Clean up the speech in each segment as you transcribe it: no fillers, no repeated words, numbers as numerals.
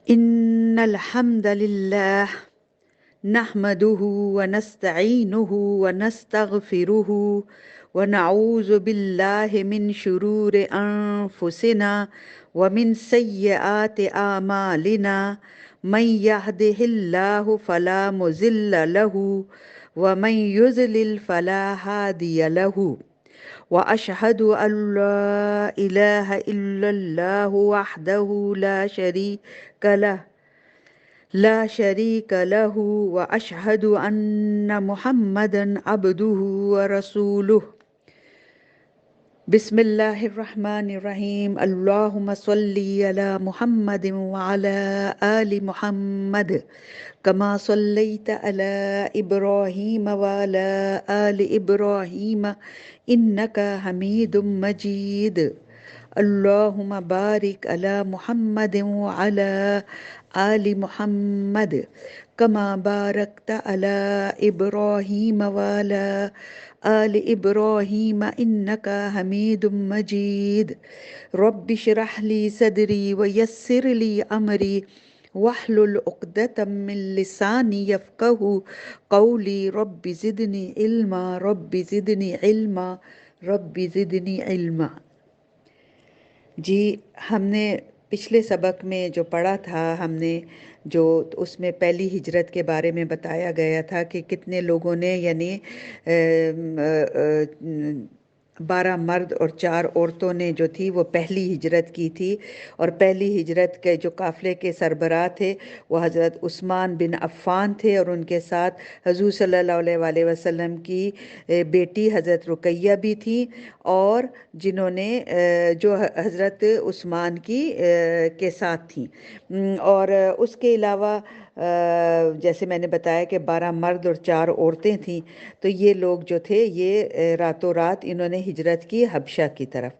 إن الحمد لله نحمده ونستعينه ونستغفره ونعوذ بالله من شرور أنفسنا ومن سيئات أعمالنا من يهده الله فلا مضل له ومن يضلل فلا هادي له وأشهد أن لا إله إلا الله وحده لا شريك له وأشهد أن محمدا عبده ورسوله. بسم الله الرحمن الرحيم. اللهم صل على محمد وعلى آل محمد كما صليت على إبراهيم وعلى آل إبراهيم إنك حميد مجيد. اللهم بارك على محمد وعلى آل محمد كما باركت على إبراهيم وعلى آل إبراهيم إنك حميد مجيد. رب اشرح لي صدري ويسر لي أمري واحلل عقدة من لساني يفقه قولي. رب زدني علما رب زدني علما رب زدني علما. جی ہم نے پچھلے سبق میں جو پڑھا تھا جو اس میں پہلی ہجرت کے بارے میں بتایا گیا تھا کہ کتنے لوگوں نے یعنی 12 مرد اور 4 عورتوں نے جو تھی وہ پہلی ہجرت کی تھی، اور پہلی ہجرت کے جو قافلے کے سربراہ تھے وہ حضرت عثمان بن عفان تھے، اور ان کے ساتھ حضور صلی اللہ علیہ وآلہ وسلم کی بیٹی حضرت رقیہ بھی تھیں، اور جنہوں نے جو حضرت عثمان کی کے ساتھ تھیں، اور اس کے علاوہ جیسے میں نے بتایا کہ 12 مرد اور 4 عورتیں تھیں، تو یہ لوگ جو تھے یہ راتوں رات انہوں نے ہجرت کی حبشہ کی طرف۔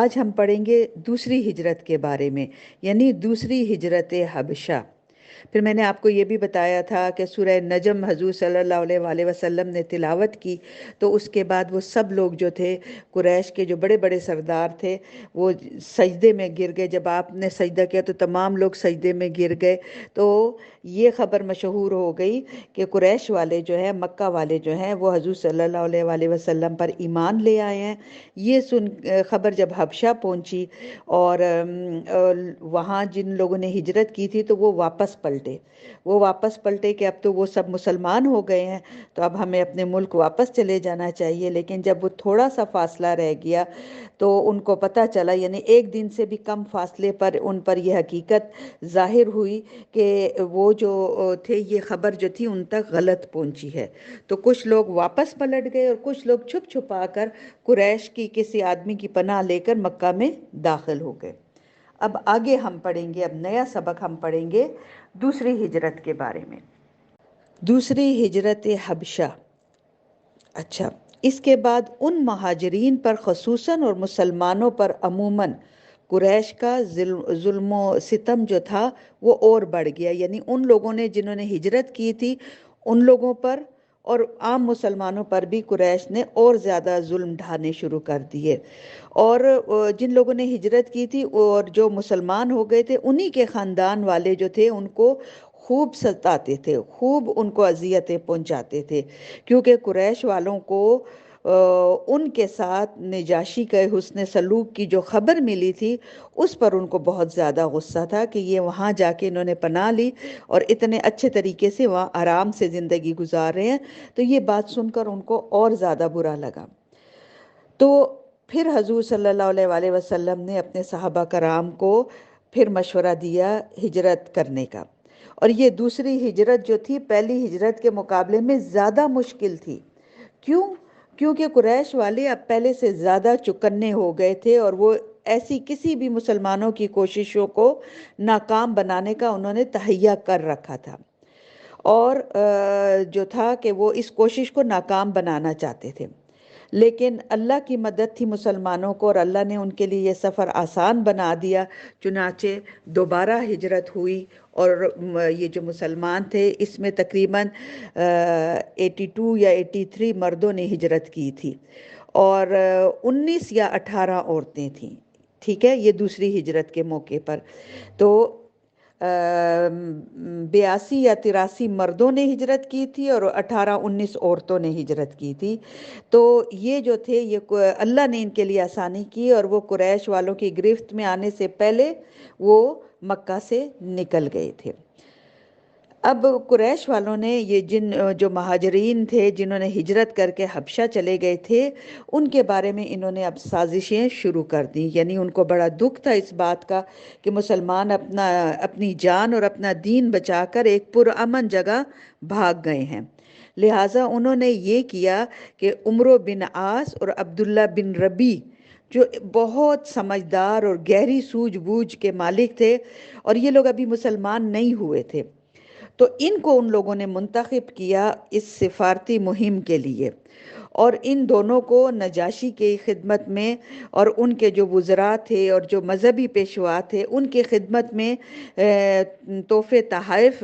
آج ہم پڑھیں گے دوسری ہجرت کے بارے میں، یعنی دوسری ہجرت حبشہ۔ پھر میں نے آپ کو یہ بھی بتایا تھا کہ سورہ نجم حضور صلی اللہ علیہ وآلہ وسلم نے تلاوت کی، تو اس کے بعد وہ سب لوگ جو تھے قریش کے جو بڑے بڑے سردار تھے وہ سجدے میں گر گئے۔ جب آپ نے سجدہ کیا تو تمام لوگ سجدے میں گر گئے، تو یہ خبر مشہور ہو گئی کہ قریش والے جو ہیں، مکہ والے جو ہیں، وہ حضور صلی اللہ علیہ وآلہ وسلم پر ایمان لے آئے ہیں۔ یہ خبر جب حبشہ پہنچی، اور وہاں جن لوگوں نے ہجرت کی تھی تو وہ واپس پلٹے کہ اب تو وہ سب مسلمان ہو گئے ہیں، تو اب ہمیں اپنے ملک واپس چلے جانا چاہیے۔ لیکن جب وہ تھوڑا سا فاصلہ رہ گیا تو ان کو پتہ چلا، یعنی 1 دن سے بھی کم فاصلے پر ان پر یہ حقیقت ظاہر ہوئی کہ وہ جو تھے، یہ خبر جو تھی ان تک غلط پہنچی ہے۔ تو کچھ لوگ واپس پلٹ گئے اور کچھ لوگ چھپ چھپا کر قریش کی کسی آدمی کی پناہ لے کر مکہ میں داخل ہو گئے۔ اب آگے ہم پڑھیں گے، اب نیا سبق ہم پڑھیں گے دوسری ہجرت کے بارے میں، دوسری ہجرت حبشہ۔ اچھا، اس کے بعد ان مہاجرین پر خصوصاً اور مسلمانوں پر عموماً قریش کا ظلم و ستم جو تھا وہ اور بڑھ گیا، یعنی ان لوگوں نے جنہوں نے ہجرت کی تھی ان لوگوں پر اور عام مسلمانوں پر بھی قریش نے اور زیادہ ظلم ڈھانے شروع کر دیے، اور جن لوگوں نے ہجرت کی تھی اور جو مسلمان ہو گئے تھے انہی کے خاندان والے جو تھے ان کو خوب ستاتے تھے، خوب ان کو اذیتیں پہنچاتے تھے، کیونکہ قریش والوں کو ان کے ساتھ نجاشی کے حسن سلوک کی جو خبر ملی تھی اس پر ان کو بہت زیادہ غصہ تھا کہ یہ وہاں جا کے انہوں نے پناہ لی اور اتنے اچھے طریقے سے وہاں آرام سے زندگی گزار رہے ہیں، تو یہ بات سن کر ان کو اور زیادہ برا لگا۔ تو پھر حضور صلی اللہ علیہ وآلہ وسلم نے اپنے صحابہ کرام کو پھر مشورہ دیا ہجرت کرنے کا، اور یہ دوسری ہجرت جو تھی پہلی ہجرت کے مقابلے میں زیادہ مشکل تھی۔ کیونکہ قریش والے اب پہلے سے زیادہ چکنے ہو گئے تھے، اور وہ ایسی کسی بھی مسلمانوں کی کوششوں کو ناکام بنانے کا انہوں نے تہیہ کر رکھا تھا، اور جو تھا کہ وہ اس کوشش کو ناکام بنانا چاہتے تھے۔ لیکن اللہ کی مدد تھی مسلمانوں کو، اور اللہ نے ان کے لیے یہ سفر آسان بنا دیا، چنانچہ دوبارہ ہجرت ہوئی، اور یہ جو مسلمان تھے اس میں تقریباً 82 یا 83 مردوں نے ہجرت کی تھی، اور 19 یا 18 عورتیں تھیں، ٹھیک ہے، یہ دوسری ہجرت کے موقع پر۔ تو 82 یا 83 مردوں نے ہجرت کی تھی اور 18-19 عورتوں نے ہجرت کی تھی۔ تو یہ جو تھے یہ اللہ نے ان کے لیے آسانی کی، اور وہ قریش والوں کی گرفت میں آنے سے پہلے وہ مکہ سے نکل گئے تھے۔ اب قریش والوں نے یہ جو مہاجرین تھے جنہوں نے ہجرت کر کے حبشہ چلے گئے تھے، ان کے بارے میں انہوں نے اب سازشیں شروع کر دیں، یعنی ان کو بڑا دکھ تھا اس بات کا کہ مسلمان اپنی جان اور اپنا دین بچا کر ایک پرامن جگہ بھاگ گئے ہیں۔ لہٰذا انہوں نے یہ کیا کہ عمرو بن عاص اور عبداللہ بن ربی جو بہت سمجھدار اور گہری سوجھ بوجھ کے مالک تھے، اور یہ لوگ ابھی مسلمان نہیں ہوئے تھے، تو ان کو ان لوگوں نے منتخب کیا اس سفارتی مہم کے لیے، اور ان دونوں کو نجاشی کی خدمت میں اور ان کے جو وزراء تھے اور جو مذہبی پیشوا تھے ان کی خدمت میں تحفے تحائف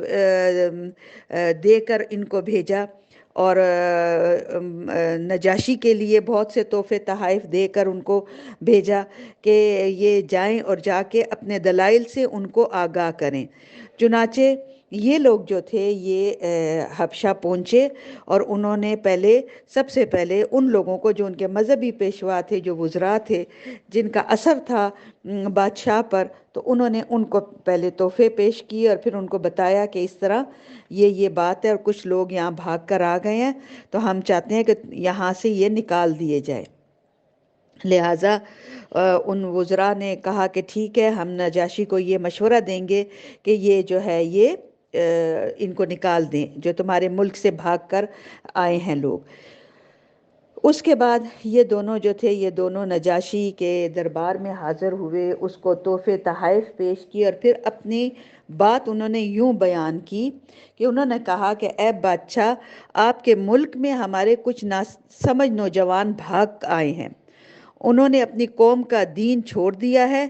دے کر ان کو بھیجا، اور نجاشی کے لیے بہت سے تحفے تحائف دے کر ان کو بھیجا کہ یہ جائیں اور جا کے اپنے دلائل سے ان کو آگاہ کریں۔ چنانچہ یہ لوگ جو تھے یہ حبشہ پہنچے، اور انہوں نے سب سے پہلے ان لوگوں کو جو ان کے مذہبی پیشوا تھے، جو وزراء تھے جن کا اثر تھا بادشاہ پر، تو انہوں نے ان کو پہلے تحفے پیش کیے اور پھر ان کو بتایا کہ اس طرح یہ بات ہے، اور کچھ لوگ یہاں بھاگ کر آ گئے ہیں، تو ہم چاہتے ہیں کہ یہاں سے یہ نکال دیے جائے۔ لہٰذا ان وزراء نے کہا کہ ٹھیک ہے، ہم نجاشی کو یہ مشورہ دیں گے کہ یہ جو ہے یہ ان کو نکال دیں جو تمہارے ملک سے بھاگ کر آئے ہیں لوگ۔ اس کے بعد یہ دونوں جو تھے یہ دونوں نجاشی کے دربار میں حاضر ہوئے، اس کو تحفے تحائف پیش کی، اور پھر اپنی بات انہوں نے یوں بیان کی کہ انہوں نے کہا کہ اے بادشاہ، آپ کے ملک میں ہمارے کچھ ناسمجھ نوجوان بھاگ آئے ہیں، انہوں نے اپنی قوم کا دین چھوڑ دیا ہے،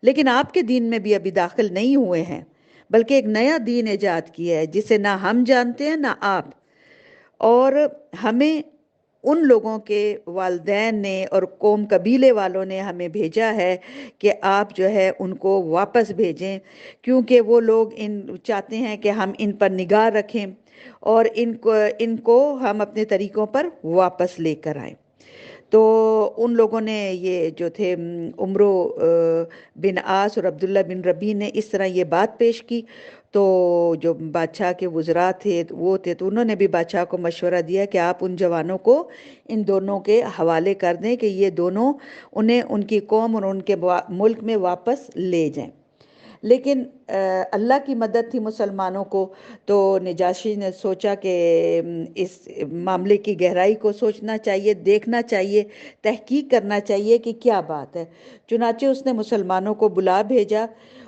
لیکن آپ کے دین میں بھی ابھی داخل نہیں ہوئے ہیں، بلکہ ایک نیا دین ایجاد کیا ہے جسے نہ ہم جانتے ہیں نہ آپ، اور ہمیں ان لوگوں کے والدین نے اور قوم قبیلے والوں نے ہمیں بھیجا ہے کہ آپ جو ہے ان کو واپس بھیجیں، کیونکہ وہ لوگ چاہتے ہیں کہ ہم ان پر نگاہ رکھیں اور ان کو ہم اپنے طریقوں پر واپس لے کر آئیں۔ تو ان لوگوں نے یہ جو تھے عمرو بن عاص اور عبداللہ بن ربی نے اس طرح یہ بات پیش کی، تو جو بادشاہ کے وزراء تھے تو انہوں نے بھی بادشاہ کو مشورہ دیا کہ آپ ان جوانوں کو ان دونوں کے حوالے کر دیں کہ یہ دونوں انہیں ان کی قوم اور ان کے ملک میں واپس لے جائیں۔ لیکن اللہ کی مدد تھی مسلمانوں کو، تو نجاشی نے سوچا کہ اس معاملے کی گہرائی کو سوچنا چاہیے، دیکھنا چاہیے، تحقیق کرنا چاہیے کہ کیا بات ہے۔ چنانچہ اس نے مسلمانوں کو بلا بھیجا،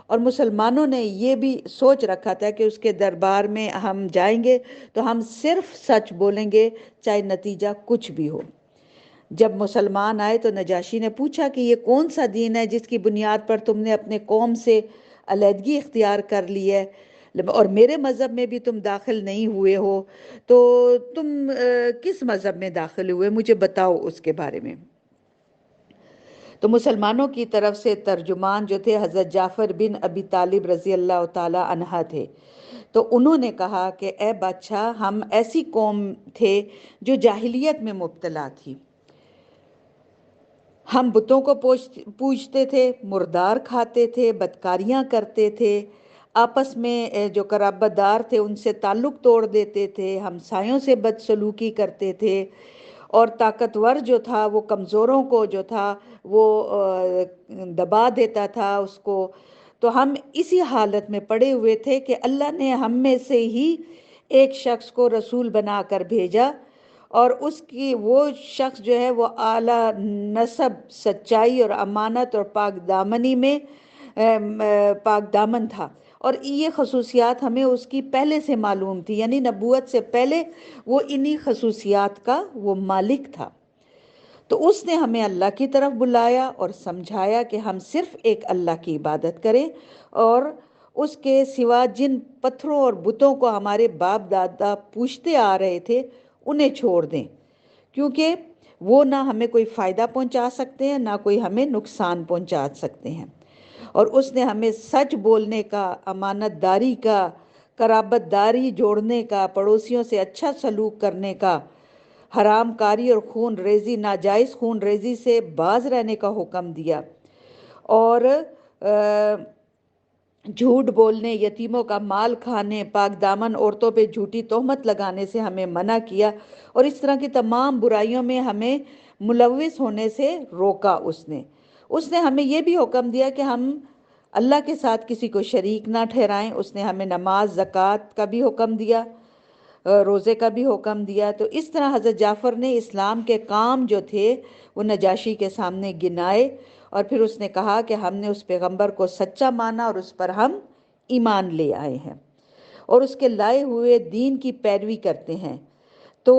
اور مسلمانوں نے یہ بھی سوچ رکھا تھا کہ اس کے دربار میں ہم جائیں گے تو ہم صرف سچ بولیں گے، چاہے نتیجہ کچھ بھی ہو۔ جب مسلمان آئے تو نجاشی نے پوچھا کہ یہ کون سا دین ہے جس کی بنیاد پر تم نے اپنے قوم سے علیحدگی اختیار کر لی ہے، اور میرے مذہب میں بھی تم داخل نہیں ہوئے ہو، تو تم کس مذہب میں داخل ہوئے، مجھے بتاؤ اس کے بارے میں۔ تو مسلمانوں کی طرف سے ترجمان جو تھے حضرت جعفر بن ابی طالب رضی اللہ تعالی عنہ تھے، تو انہوں نے کہا کہ اے بادشاہ، ہم ایسی قوم تھے جو جاہلیت میں مبتلا تھی، ہم بتوں کو پوجتے تھے، مردار کھاتے تھے، بدکاریاں کرتے تھے، آپس میں جو قرابت دار تھے ان سے تعلق توڑ دیتے تھے، ہمسایوں سے بدسلوکی کرتے تھے، اور طاقتور جو تھا وہ کمزوروں کو جو تھا وہ دبا دیتا تھا اس کو۔ تو ہم اسی حالت میں پڑے ہوئے تھے کہ اللہ نے ہم میں سے ہی ایک شخص کو رسول بنا کر بھیجا، اور اس کی وہ شخص جو ہے وہ اعلیٰ نسب، سچائی اور امانت اور پاک دامنی میں پاک دامن تھا، اور یہ خصوصیات ہمیں اس کی پہلے سے معلوم تھی، یعنی نبوت سے پہلے وہ انہی خصوصیات کا وہ مالک تھا۔ تو اس نے ہمیں اللہ کی طرف بلایا اور سمجھایا کہ ہم صرف ایک اللہ کی عبادت کریں، اور اس کے سوا جن پتھروں اور بتوں کو ہمارے باپ دادا پوجتے آ رہے تھے انہیں چھوڑ دیں، کیونکہ وہ نہ ہمیں کوئی فائدہ پہنچا سکتے ہیں نہ کوئی ہمیں نقصان پہنچا سکتے ہیں۔ اور اس نے ہمیں سچ بولنے کا، امانت داری کا، قرابت داری جوڑنے کا، پڑوسیوں سے اچھا سلوک کرنے کا، حرام کاری اور خون ریزی، ناجائز خون ریزی سے باز رہنے کا حکم دیا، اور جھوٹ بولنے، یتیموں کا مال کھانے، پاک دامن عورتوں پہ جھوٹی تہمت لگانے سے ہمیں منع کیا، اور اس طرح کی تمام برائیوں میں ہمیں ملوث ہونے سے روکا۔ اس نے ہمیں یہ بھی حکم دیا کہ ہم اللہ کے ساتھ کسی کو شریک نہ ٹھہرائیں۔ اس نے ہمیں نماز، زکوٰۃ کا بھی حکم دیا، روزے کا بھی حکم دیا۔ تو اس طرح حضرت جعفر نے اسلام کے کام جو تھے وہ نجاشی کے سامنے گنائے، اور پھر اس نے کہا کہ ہم نے اس پیغمبر کو سچا مانا اور اس پر ہم ایمان لے آئے ہیں اور اس کے لائے ہوئے دین کی پیروی کرتے ہیں۔ تو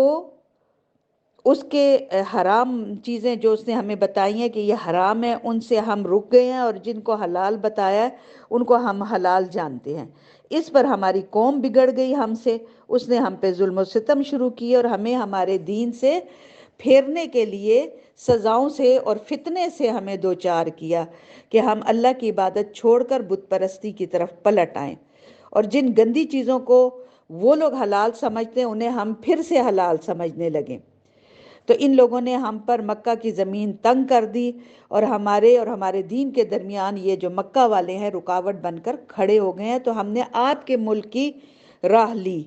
اس کے حرام چیزیں جو اس نے ہمیں بتائی ہیں کہ یہ حرام ہے، ان سے ہم رک گئے ہیں، اور جن کو حلال بتایا ہے ان کو ہم حلال جانتے ہیں۔ اس پر ہماری قوم بگڑ گئی ہم سے، اس نے ہم پہ ظلم و ستم شروع کیے اور ہمیں ہمارے دین سے پھیرنے کے لیے سزاؤں سے اور فتنے سے ہمیں دوچار کیا کہ ہم اللہ کی عبادت چھوڑ کر بت پرستی کی طرف پلٹ آئیں، اور جن گندی چیزوں کو وہ لوگ حلال سمجھتے ہیں انہیں ہم پھر سے حلال سمجھنے لگیں۔ تو ان لوگوں نے ہم پر مکہ کی زمین تنگ کر دی، اور ہمارے دین کے درمیان یہ جو مکہ والے ہیں رکاوٹ بن کر کھڑے ہو گئے ہیں۔ تو ہم نے آپ کے ملک کی راہ لی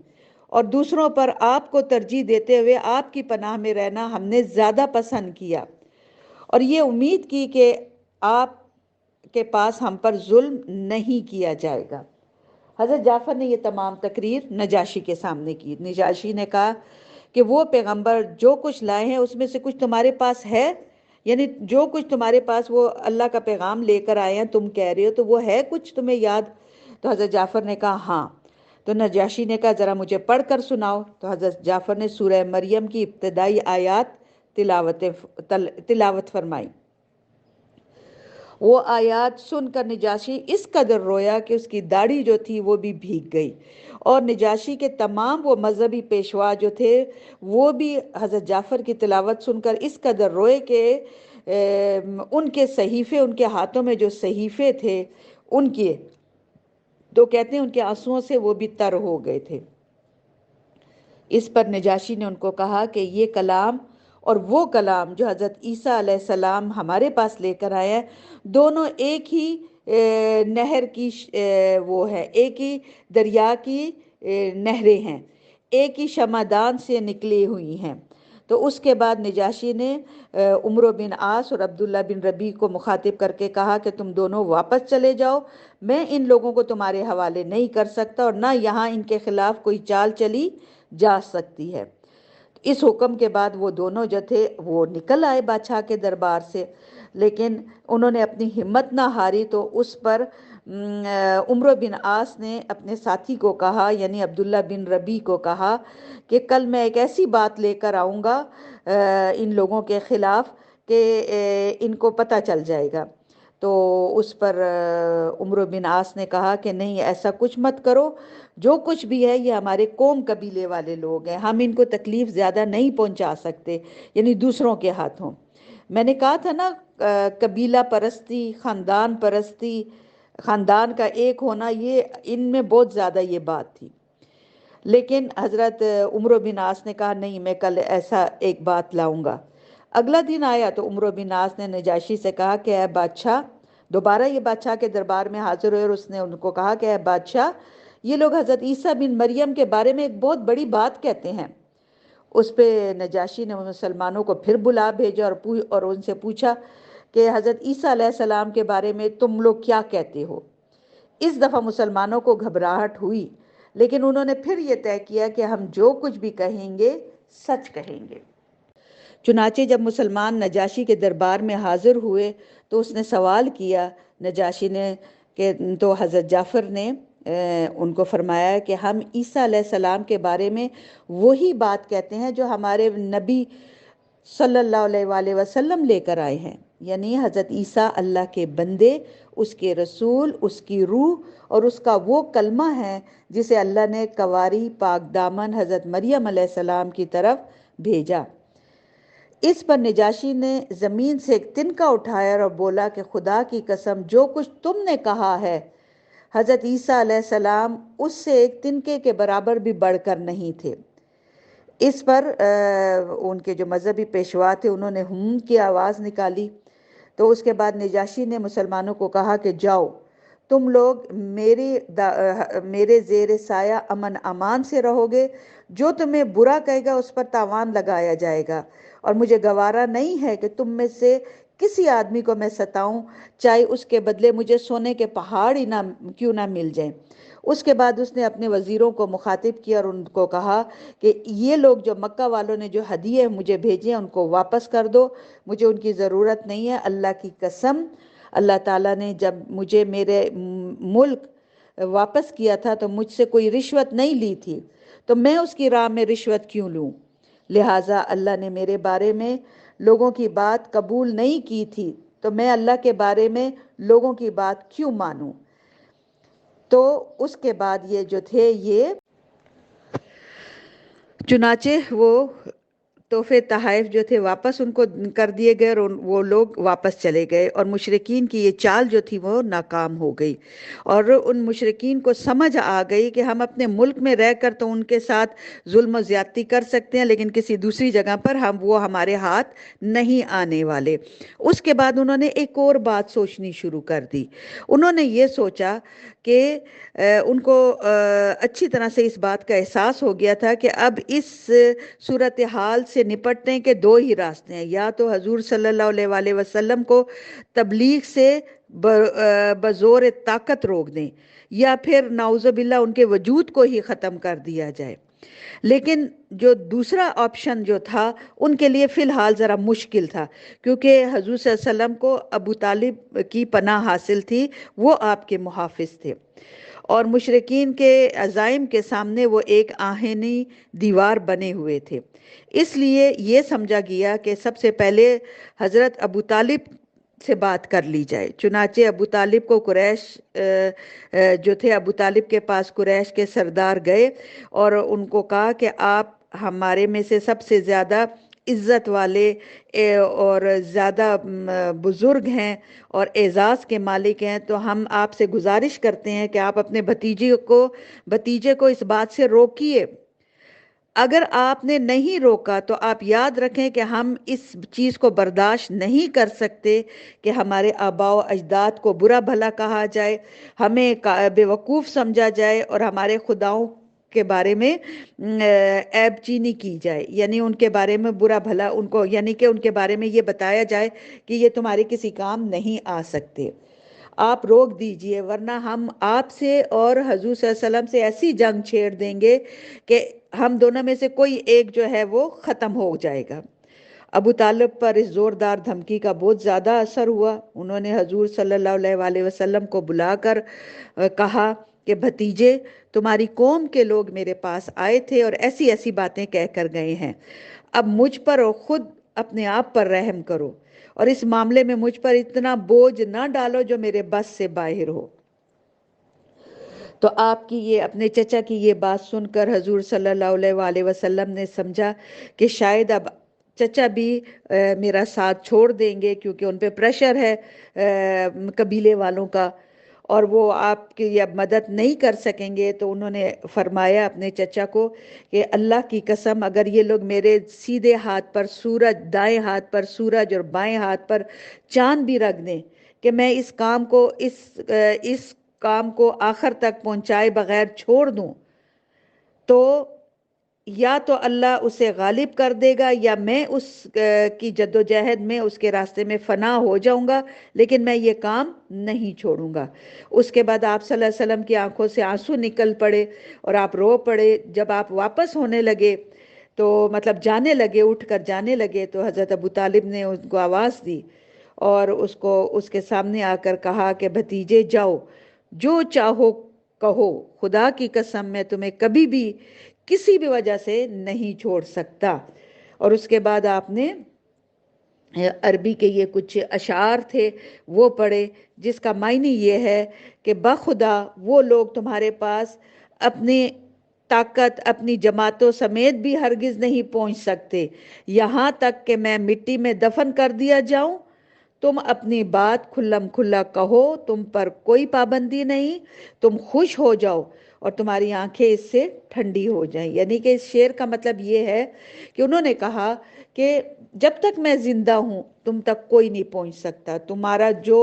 اور دوسروں پر آپ کو ترجیح دیتے ہوئے آپ کی پناہ میں رہنا ہم نے زیادہ پسند کیا، اور یہ امید کی کہ آپ کے پاس ہم پر ظلم نہیں کیا جائے گا۔ حضرت جعفر نے یہ تمام تقریر نجاشی کے سامنے کی۔ نجاشی نے کہا کہ وہ پیغمبر جو کچھ لائے ہیں اس میں سے کچھ تمہارے پاس ہے، یعنی جو کچھ تمہارے پاس وہ اللہ کا پیغام لے کر آئے ہیں تم کہہ رہے ہو، تو وہ ہے کچھ تمہیں یاد؟ تو حضرت جعفر نے کہا ہاں۔ تو نجاشی نے کہا ذرا مجھے پڑھ کر سناؤ۔ تو حضرت جعفر نے سورہ مریم کی ابتدائی آیات تلاوت فرمائی۔ وہ آیات سن کر نجاشی اس قدر رویا کہ اس کی داڑھی جو تھی وہ بھی بھیگ گئی، اور نجاشی کے تمام وہ مذہبی پیشوا جو تھے وہ بھی حضرت جعفر کی تلاوت سن کر اس قدر روئے کہ ان کے صحیفے، ان کے ہاتھوں میں جو صحیفے تھے ان کے، تو کہتے ہیں ان کے آنسوؤں سے وہ بھی تر ہو گئے تھے۔ اس پر نجاشی نے ان کو کہا کہ یہ کلام اور وہ کلام جو حضرت عیسیٰ علیہ السلام ہمارے پاس لے کر آئے ہیں، دونوں ایک ہی نہر کی وہ ہے، ایک ہی دریا کی نہریں ہیں، ایک ہی شمعدان سے نکلی ہوئی ہیں۔ تو اس کے بعد نجاشی نے عمرو بن عاص اور عبداللہ بن ربیع کو مخاطب کر کے کہا کہ تم دونوں واپس چلے جاؤ، میں ان لوگوں کو تمہارے حوالے نہیں کر سکتا، اور نہ یہاں ان کے خلاف کوئی چال چلی جا سکتی ہے۔ اس حکم کے بعد وہ دونوں جو تھے وہ نکل آئے بادشاہ کے دربار سے، لیکن انہوں نے اپنی ہمت نہ ہاری۔ تو اس پر عمرو بن عاص نے اپنے ساتھی کو کہا، یعنی عبداللہ بن ربیع کو کہا کہ کل میں ایک ایسی بات لے کر آؤں گا ان لوگوں کے خلاف کہ ان کو پتہ چل جائے گا۔ تو اس پر عمرو بن عاص نے کہا کہ نہیں، ایسا کچھ مت کرو، جو کچھ بھی ہے یہ ہمارے قوم قبیلے والے لوگ ہیں، ہم ان کو تکلیف زیادہ نہیں پہنچا سکتے، یعنی دوسروں کے ہاتھوں۔ میں نے کہا تھا نا قبیلہ پرستی، خاندان پرستی، خاندان کا ایک ہونا، یہ ان میں بہت زیادہ یہ بات تھی۔ لیکن حضرت عمرو بن عاص نے کہا نہیں، میں کل ایسا ایک بات لاؤں گا۔ اگلا دن آیا تو عمرو بن عاص نے نجاشی سے کہا کہ اے بادشاہ، دوبارہ یہ بادشاہ کے دربار میں حاضر ہوئے، اور اس نے ان کو کہا کہ اے بادشاہ، یہ لوگ حضرت عیسیٰ بن مریم کے بارے میں ایک بہت بڑی بات کہتے ہیں۔ اس پہ نجاشی نے مسلمانوں کو پھر بلا بھیجا اور ان سے پوچھا کہ حضرت عیسیٰ علیہ السلام کے بارے میں تم لوگ کیا کہتے ہو؟ اس دفعہ مسلمانوں کو گھبراہٹ ہوئی، لیکن انہوں نے پھر یہ طے کیا کہ ہم جو کچھ بھی کہیں گے سچ کہیں گے۔ چنانچہ جب مسلمان نجاشی کے دربار میں حاضر ہوئے تو اس نے سوال کیا نجاشی نے کہ تو حضرت جعفر نے ان کو فرمایا کہ ہم عیسیٰ علیہ السلام کے بارے میں وہی بات کہتے ہیں جو ہمارے نبی صلی اللہ علیہ وآلہ وسلم لے کر آئے ہیں، یعنی حضرت عیسیٰ اللہ کے بندے، اس کے رسول، اس کی روح اور اس کا وہ کلمہ ہے جسے اللہ نے کنواری پاک دامن حضرت مریم علیہ السلام کی طرف بھیجا۔ اس پر نجاشی نے زمین سے ایک تنکا اٹھایا اور بولا کہ خدا کی قسم جو کچھ تم نے کہا ہے حضرت عیسیٰ علیہ السلام اس سے ایک تنکے کے برابر بھی بڑھ کر نہیں تھے۔ اس پر ان کے جو مذہبی پیشوا تھے انہوں نے کی آواز نکالی۔ تو اس کے بعد نجاشی نے مسلمانوں کو کہا کہ جاؤ تم لوگ میرے زیر سایہ امن امان سے رہو گے، جو تمہیں برا کہے گا اس پر تاوان لگایا جائے گا، اور مجھے گوارا نہیں ہے کہ تم میں سے کسی آدمی کو میں ستاؤں، چاہے اس کے بدلے مجھے سونے کے پہاڑ ہی کیوں نہ مل جائیں۔ اس کے بعد اس نے اپنے وزیروں کو مخاطب کیا اور ان کو کہا کہ یہ لوگ جو مکہ والوں نے جو ہدیے مجھے بھیجے ہیں ان کو واپس کر دو، مجھے ان کی ضرورت نہیں ہے۔ اللہ کی قسم، اللہ تعالیٰ نے جب مجھے میرے ملک واپس کیا تھا تو مجھ سے کوئی رشوت نہیں لی تھی، تو میں اس کی راہ میں رشوت کیوں لوں؟ لہٰذا اللہ نے میرے بارے میں لوگوں کی بات قبول نہیں کی تھی، تو میں اللہ کے بارے میں لوگوں کی بات کیوں مانوں؟ تو اس کے بعد یہ جو تھے یہ چنانچہ وہ تحفے تحائف جو تھے واپس ان کو کر دیے گئے اور وہ لوگ واپس چلے گئے، اور مشرکین کی یہ چال جو تھی وہ ناکام ہو گئی، اور ان مشرکین کو سمجھ آ گئی کہ ہم اپنے ملک میں رہ کر تو ان کے ساتھ ظلم و زیادتی کر سکتے ہیں، لیکن کسی دوسری جگہ پر وہ ہمارے ہاتھ نہیں آنے والے۔ اس کے بعد انہوں نے ایک اور بات سوچنی شروع کر دی۔ انہوں نے یہ سوچا کہ ان کو اچھی طرح سے اس بات کا احساس ہو گیا تھا کہ اب اس صورتحال سے نپٹنے کے دو ہی راستے ہیں، یا تو حضور صلی اللہ علیہ وآلہ وسلم کو تبلیغ سے بزور طاقت روک دیں، یا پھر نعوذ باللہ ان کے وجود کو ہی ختم کر دیا جائے۔ لیکن جو دوسرا آپشن جو تھا ان کے لیے فی الحال ذرا مشکل تھا، کیونکہ حضور صلی اللہ علیہ وسلم کو ابو طالب کی پناہ حاصل تھی، وہ آپ کے محافظ تھے، اور مشرکین کے عزائم کے سامنے وہ ایک آہنی دیوار بنے ہوئے تھے۔ اس لیے یہ سمجھا گیا کہ سب سے پہلے حضرت ابو طالب سے بات کر لی جائے۔ چنانچہ ابو طالب کو قریش جو تھے، ابو طالب کے پاس قریش کے سردار گئے اور ان کو کہا کہ آپ ہمارے میں سے سب سے زیادہ عزت والے اور زیادہ بزرگ ہیں اور اعزاز کے مالک ہیں، تو ہم آپ سے گزارش کرتے ہیں کہ آپ اپنے بھتیجے کو اس بات سے روکیے۔ اگر آپ نے نہیں روکا تو آپ یاد رکھیں کہ ہم اس چیز کو برداشت نہیں کر سکتے کہ ہمارے آباء و اجداد کو برا بھلا کہا جائے، ہمیں بے وقوف سمجھا جائے اور ہمارے خداؤں کے بارے میں عیب چینی کی جائے، یعنی ان کے بارے میں برا بھلا یعنی کہ ان کے بارے میں یہ بتایا جائے کہ یہ تمہارے کسی کام نہیں آ سکتے۔ آپ روک دیجئے، ورنہ ہم آپ سے اور حضور صلی اللہ علیہ وسلم سے ایسی جنگ چھیڑ دیں گے کہ ہم دونوں میں سے کوئی ایک جو ہے وہ ختم ہو جائے گا۔ ابو طالب پر اس زوردار دھمکی کا بہت زیادہ اثر ہوا۔ انہوں نے حضور صلی اللہ علیہ وآلہ وسلم کو بلا کر کہا کہ بھتیجے، تمہاری قوم کے لوگ میرے پاس آئے تھے اور ایسی ایسی باتیں کہہ کر گئے ہیں، اب مجھ پر اور خود اپنے آپ پر رحم کرو، اور اس معاملے میں مجھ پر اتنا بوجھ نہ ڈالو جو میرے بس سے باہر ہو۔ تو آپ کی یہ اپنے چچا کی یہ بات سن کر حضور صلی اللہ علیہ وآلہ وسلم نے سمجھا کہ شاید اب چچا بھی میرا ساتھ چھوڑ دیں گے، کیونکہ ان پہ پریشر ہے قبیلے والوں کا، اور وہ آپ کی اب مدد نہیں کر سکیں گے۔ تو انہوں نے فرمایا اپنے چچا کو کہ اللہ کی قسم اگر یہ لوگ میرے سیدھے ہاتھ پر سورج، دائیں ہاتھ پر سورج اور بائیں ہاتھ پر چاند بھی رکھ دیں کہ میں اس کام کو آخر تک پہنچائے بغیر چھوڑ دوں، تو یا تو اللہ اسے غالب کر دے گا یا میں اس کی جدوجہد میں اس کے راستے میں فنا ہو جاؤں گا، لیکن میں یہ کام نہیں چھوڑوں گا۔ اس کے بعد آپ صلی اللہ علیہ وسلم کی آنکھوں سے آنسو نکل پڑے اور آپ رو پڑے۔ جب آپ واپس ہونے لگے تو مطلب جانے لگے، اٹھ کر جانے لگے، تو حضرت ابو طالب نے ان کو آواز دی اور اس کے سامنے آ کر کہا کہ بھتیجے جاؤ، جو چاہو کہو، خدا کی قسم میں تمہیں کبھی بھی کسی بھی وجہ سے نہیں چھوڑ سکتا۔ اور اس کے بعد آپ نے عربی کے یہ کچھ اشعار تھے وہ پڑھے، جس کا معنی یہ ہے کہ بخدا وہ لوگ تمہارے پاس اپنے طاقت اپنی جماعتوں سمیت بھی ہرگز نہیں پہنچ سکتے، یہاں تک کہ میں مٹی میں دفن کر دیا جاؤں۔ تم اپنی بات کھلم کھلا کہو، تم پر کوئی پابندی نہیں، تم خوش ہو جاؤ اور تمہاری آنکھیں اس سے ٹھنڈی ہو جائیں۔ یعنی کہ اس شعر کا مطلب یہ ہے کہ انہوں نے کہا کہ جب تک میں زندہ ہوں تم تک کوئی نہیں پہنچ سکتا، تمہارا جو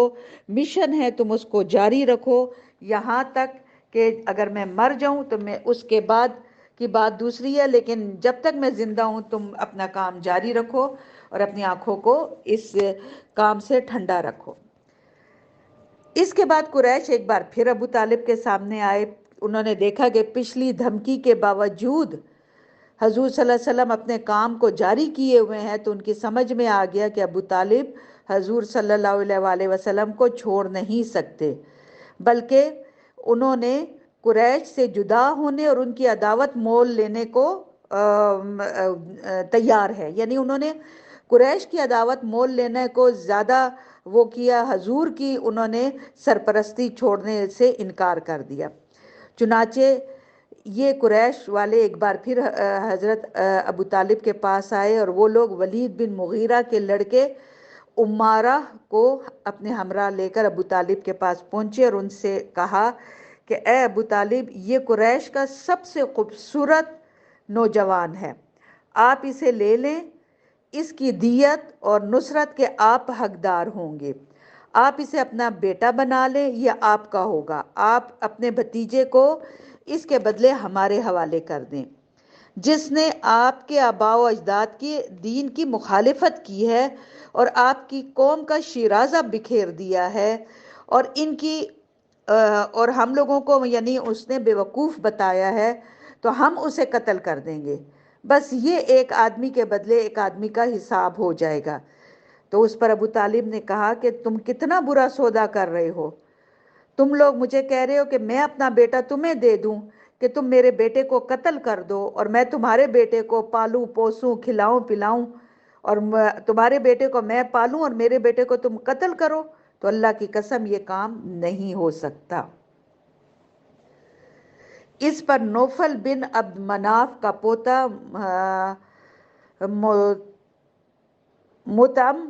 مشن ہے تم اس کو جاری رکھو، یہاں تک کہ اگر میں مر جاؤں تو میں اس کے بعد کی بات دوسری ہے، لیکن جب تک میں زندہ ہوں تم اپنا کام جاری رکھو اور اپنی آنکھوں کو اس کام سے ٹھنڈا رکھو۔ اس کے بعد قریش ایک بار پھر ابو طالب کے سامنے آئے۔ انہوں نے دیکھا کہ پچھلی دھمکی کے باوجود حضور صلی اللہ علیہ وسلم اپنے کام کو جاری کیے ہوئے ہیں، تو ان کی سمجھ میں آ گیا کہ ابو طالب حضور صلی اللہ علیہ وآلہ وسلم کو چھوڑ نہیں سکتے، بلکہ انہوں نے قریش سے جدا ہونے اور ان کی عداوت مول لینے کو تیار ہے۔ یعنی انہوں نے قریش کی عداوت مول لینے کو زیادہ وہ کیا، حضور کی انہوں نے سرپرستی چھوڑنے سے انکار کر دیا۔ چنانچہ یہ قریش والے ایک بار پھر حضرت ابو طالب کے پاس آئے اور وہ لوگ ولید بن مغیرہ کے لڑکے عمارہ کو اپنے ہمراہ لے کر ابو طالب کے پاس پہنچے اور ان سے کہا کہ اے ابو طالب، یہ قریش کا سب سے خوبصورت نوجوان ہے، آپ اسے لے لیں، اس کی دیت اور نصرت کے آپ حقدار ہوں گے، آپ اسے اپنا بیٹا بنا لیں، یہ آپ کا ہوگا، آپ اپنے بھتیجے کو اس کے بدلے ہمارے حوالے کر دیں، جس نے آپ کے آباء و اجداد کی دین کی مخالفت کی ہے اور آپ کی قوم کا شیرازہ بکھیر دیا ہے اور ان کی اور ہم لوگوں کو یعنی اس نے بیوقوف بتایا ہے، تو ہم اسے قتل کر دیں گے، بس یہ ایک آدمی کے بدلے ایک آدمی کا حساب ہو جائے گا۔ تو اس پر ابو طالب نے کہا کہ تم کتنا برا سودا کر رہے ہو، تم لوگ مجھے کہہ رہے ہو کہ میں اپنا بیٹا تمہیں دے دوں کہ تم میرے بیٹے کو قتل کر دو اور میں تمہارے بیٹے کو پالوں پوسوں کھلاؤں پلاؤں، اور تمہارے بیٹے کو میں پالوں اور میرے بیٹے کو تم قتل کرو، تو اللہ کی قسم یہ کام نہیں ہو سکتا۔ اس پر نوفل بن عبد مناف کا پوتا مطعم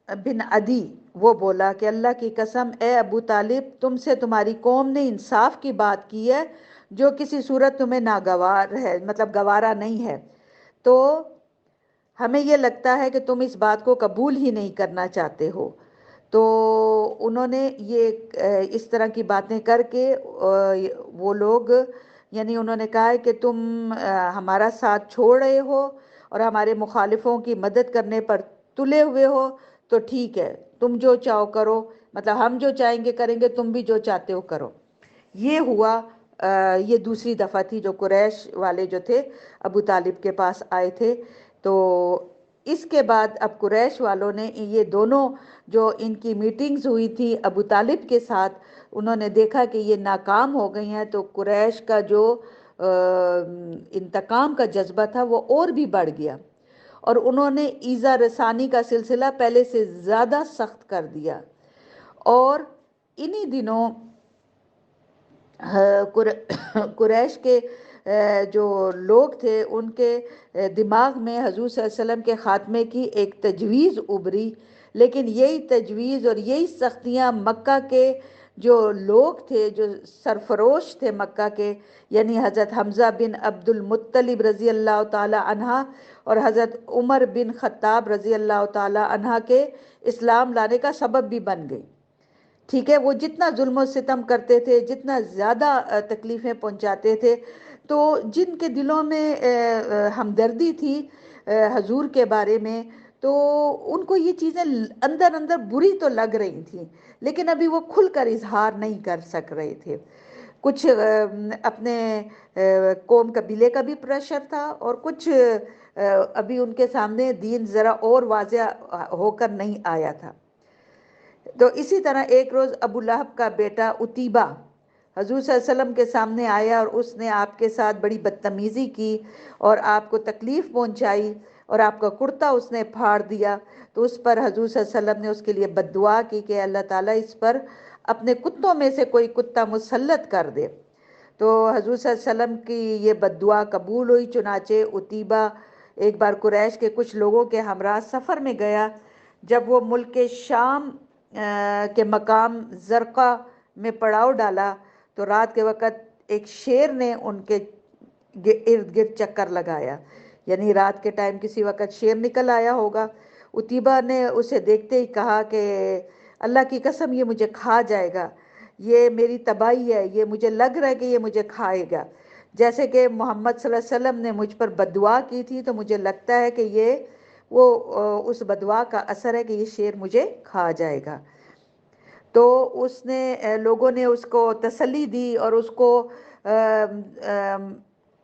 بن عدی وہ بولا کہ اللہ کی قسم اے ابو طالب، تم سے تمہاری قوم نے انصاف کی بات کی ہے جو کسی صورت تمہیں ناگوار ہے، مطلب گوارا نہیں ہے، تو ہمیں یہ لگتا ہے کہ تم اس بات کو قبول ہی نہیں کرنا چاہتے ہو۔ تو انہوں نے یہ اس طرح کی باتیں کر کے وہ لوگ یعنی انہوں نے کہا ہے کہ تم ہمارا ساتھ چھوڑ رہے ہو اور ہمارے مخالفوں کی مدد کرنے پر تلے ہوئے ہو، تو ٹھیک ہے، تم جو چاہو کرو، مطلب ہم جو چاہیں گے کریں گے، تم بھی جو چاہتے ہو کرو۔ یہ ہوا، یہ دوسری دفعہ تھی جو قریش والے جو تھے ابو طالب کے پاس آئے تھے۔ تو اس کے بعد اب قریش والوں نے یہ دونوں جو ان کی میٹنگز ہوئی تھی ابو طالب کے ساتھ، انہوں نے دیکھا کہ یہ ناکام ہو گئی ہیں، تو قریش کا جو انتقام کا جذبہ تھا وہ اور بھی بڑھ گیا اور انہوں نے ایذا رسانی کا سلسلہ پہلے سے زیادہ سخت کر دیا۔ اور انہی دنوں قریش کے جو لوگ تھے ان کے دماغ میں حضور صلی اللہ علیہ وسلم کے خاتمے کی ایک تجویز ابھری، لیکن یہی تجویز اور یہی سختیاں مکہ کے جو لوگ تھے، جو سرفروش تھے مکہ کے، یعنی حضرت حمزہ بن عبد المطلب رضی اللہ تعالی عنہ اور حضرت عمر بن خطاب رضی اللہ تعالی عنہ کے اسلام لانے کا سبب بھی بن گئی۔ ٹھیک ہے، وہ جتنا ظلم و ستم کرتے تھے، جتنا زیادہ تکلیفیں پہنچاتے تھے، تو جن کے دلوں میں ہمدردی تھی حضور کے بارے میں، تو ان کو یہ چیزیں اندر اندر بری تو لگ رہی تھیں، لیکن ابھی وہ کھل کر اظہار نہیں کر سک رہے تھے۔ کچھ اپنے قوم قبیلے کا بھی پریشر تھا اور کچھ ابھی ان کے سامنے دین ذرا اور واضح ہو کر نہیں آیا تھا۔ تو اسی طرح ایک روز ابو لہب کا بیٹا عتیبہ حضور صلی اللہ علیہ وسلم کے سامنے آیا اور اس نے آپ کے ساتھ بڑی بدتمیزی کی اور آپ کو تکلیف پہنچائی اور آپ کا کرتا اس نے پھاڑ دیا۔ تو اس پر حضور صلی اللہ علیہ وسلم نے اس کے لیے بد دعا کی کہ اللہ تعالیٰ اس پر اپنے کتوں میں سے کوئی کتا مسلط کر دے۔ تو حضور صلی اللہ علیہ وسلم کی یہ بد دعا قبول ہوئی، چنانچہ عتیبہ ایک بار قریش کے کچھ لوگوں کے ہمراہ سفر میں گیا۔ جب وہ ملک شام کے مقام زرقہ میں پڑاؤ ڈالا تو رات کے وقت ایک شیر نے ان کے ارد گرد چکر لگایا، یعنی رات کے ٹائم کسی وقت شیر نکل آیا ہوگا۔ عتیبہ نے اسے دیکھتے ہی کہا کہ اللہ کی قسم یہ مجھے کھا جائے گا، یہ میری تباہی ہے، یہ مجھے لگ رہا ہے کہ یہ مجھے کھائے گا، جیسے کہ محمد صلی اللہ علیہ وسلم نے مجھ پر بددعا کی تھی، تو مجھے لگتا ہے کہ یہ وہ اس بددعا کا اثر ہے کہ یہ شیر مجھے کھا جائے گا۔ تو اس نے لوگوں نے اس کو تسلی دی اور اس کو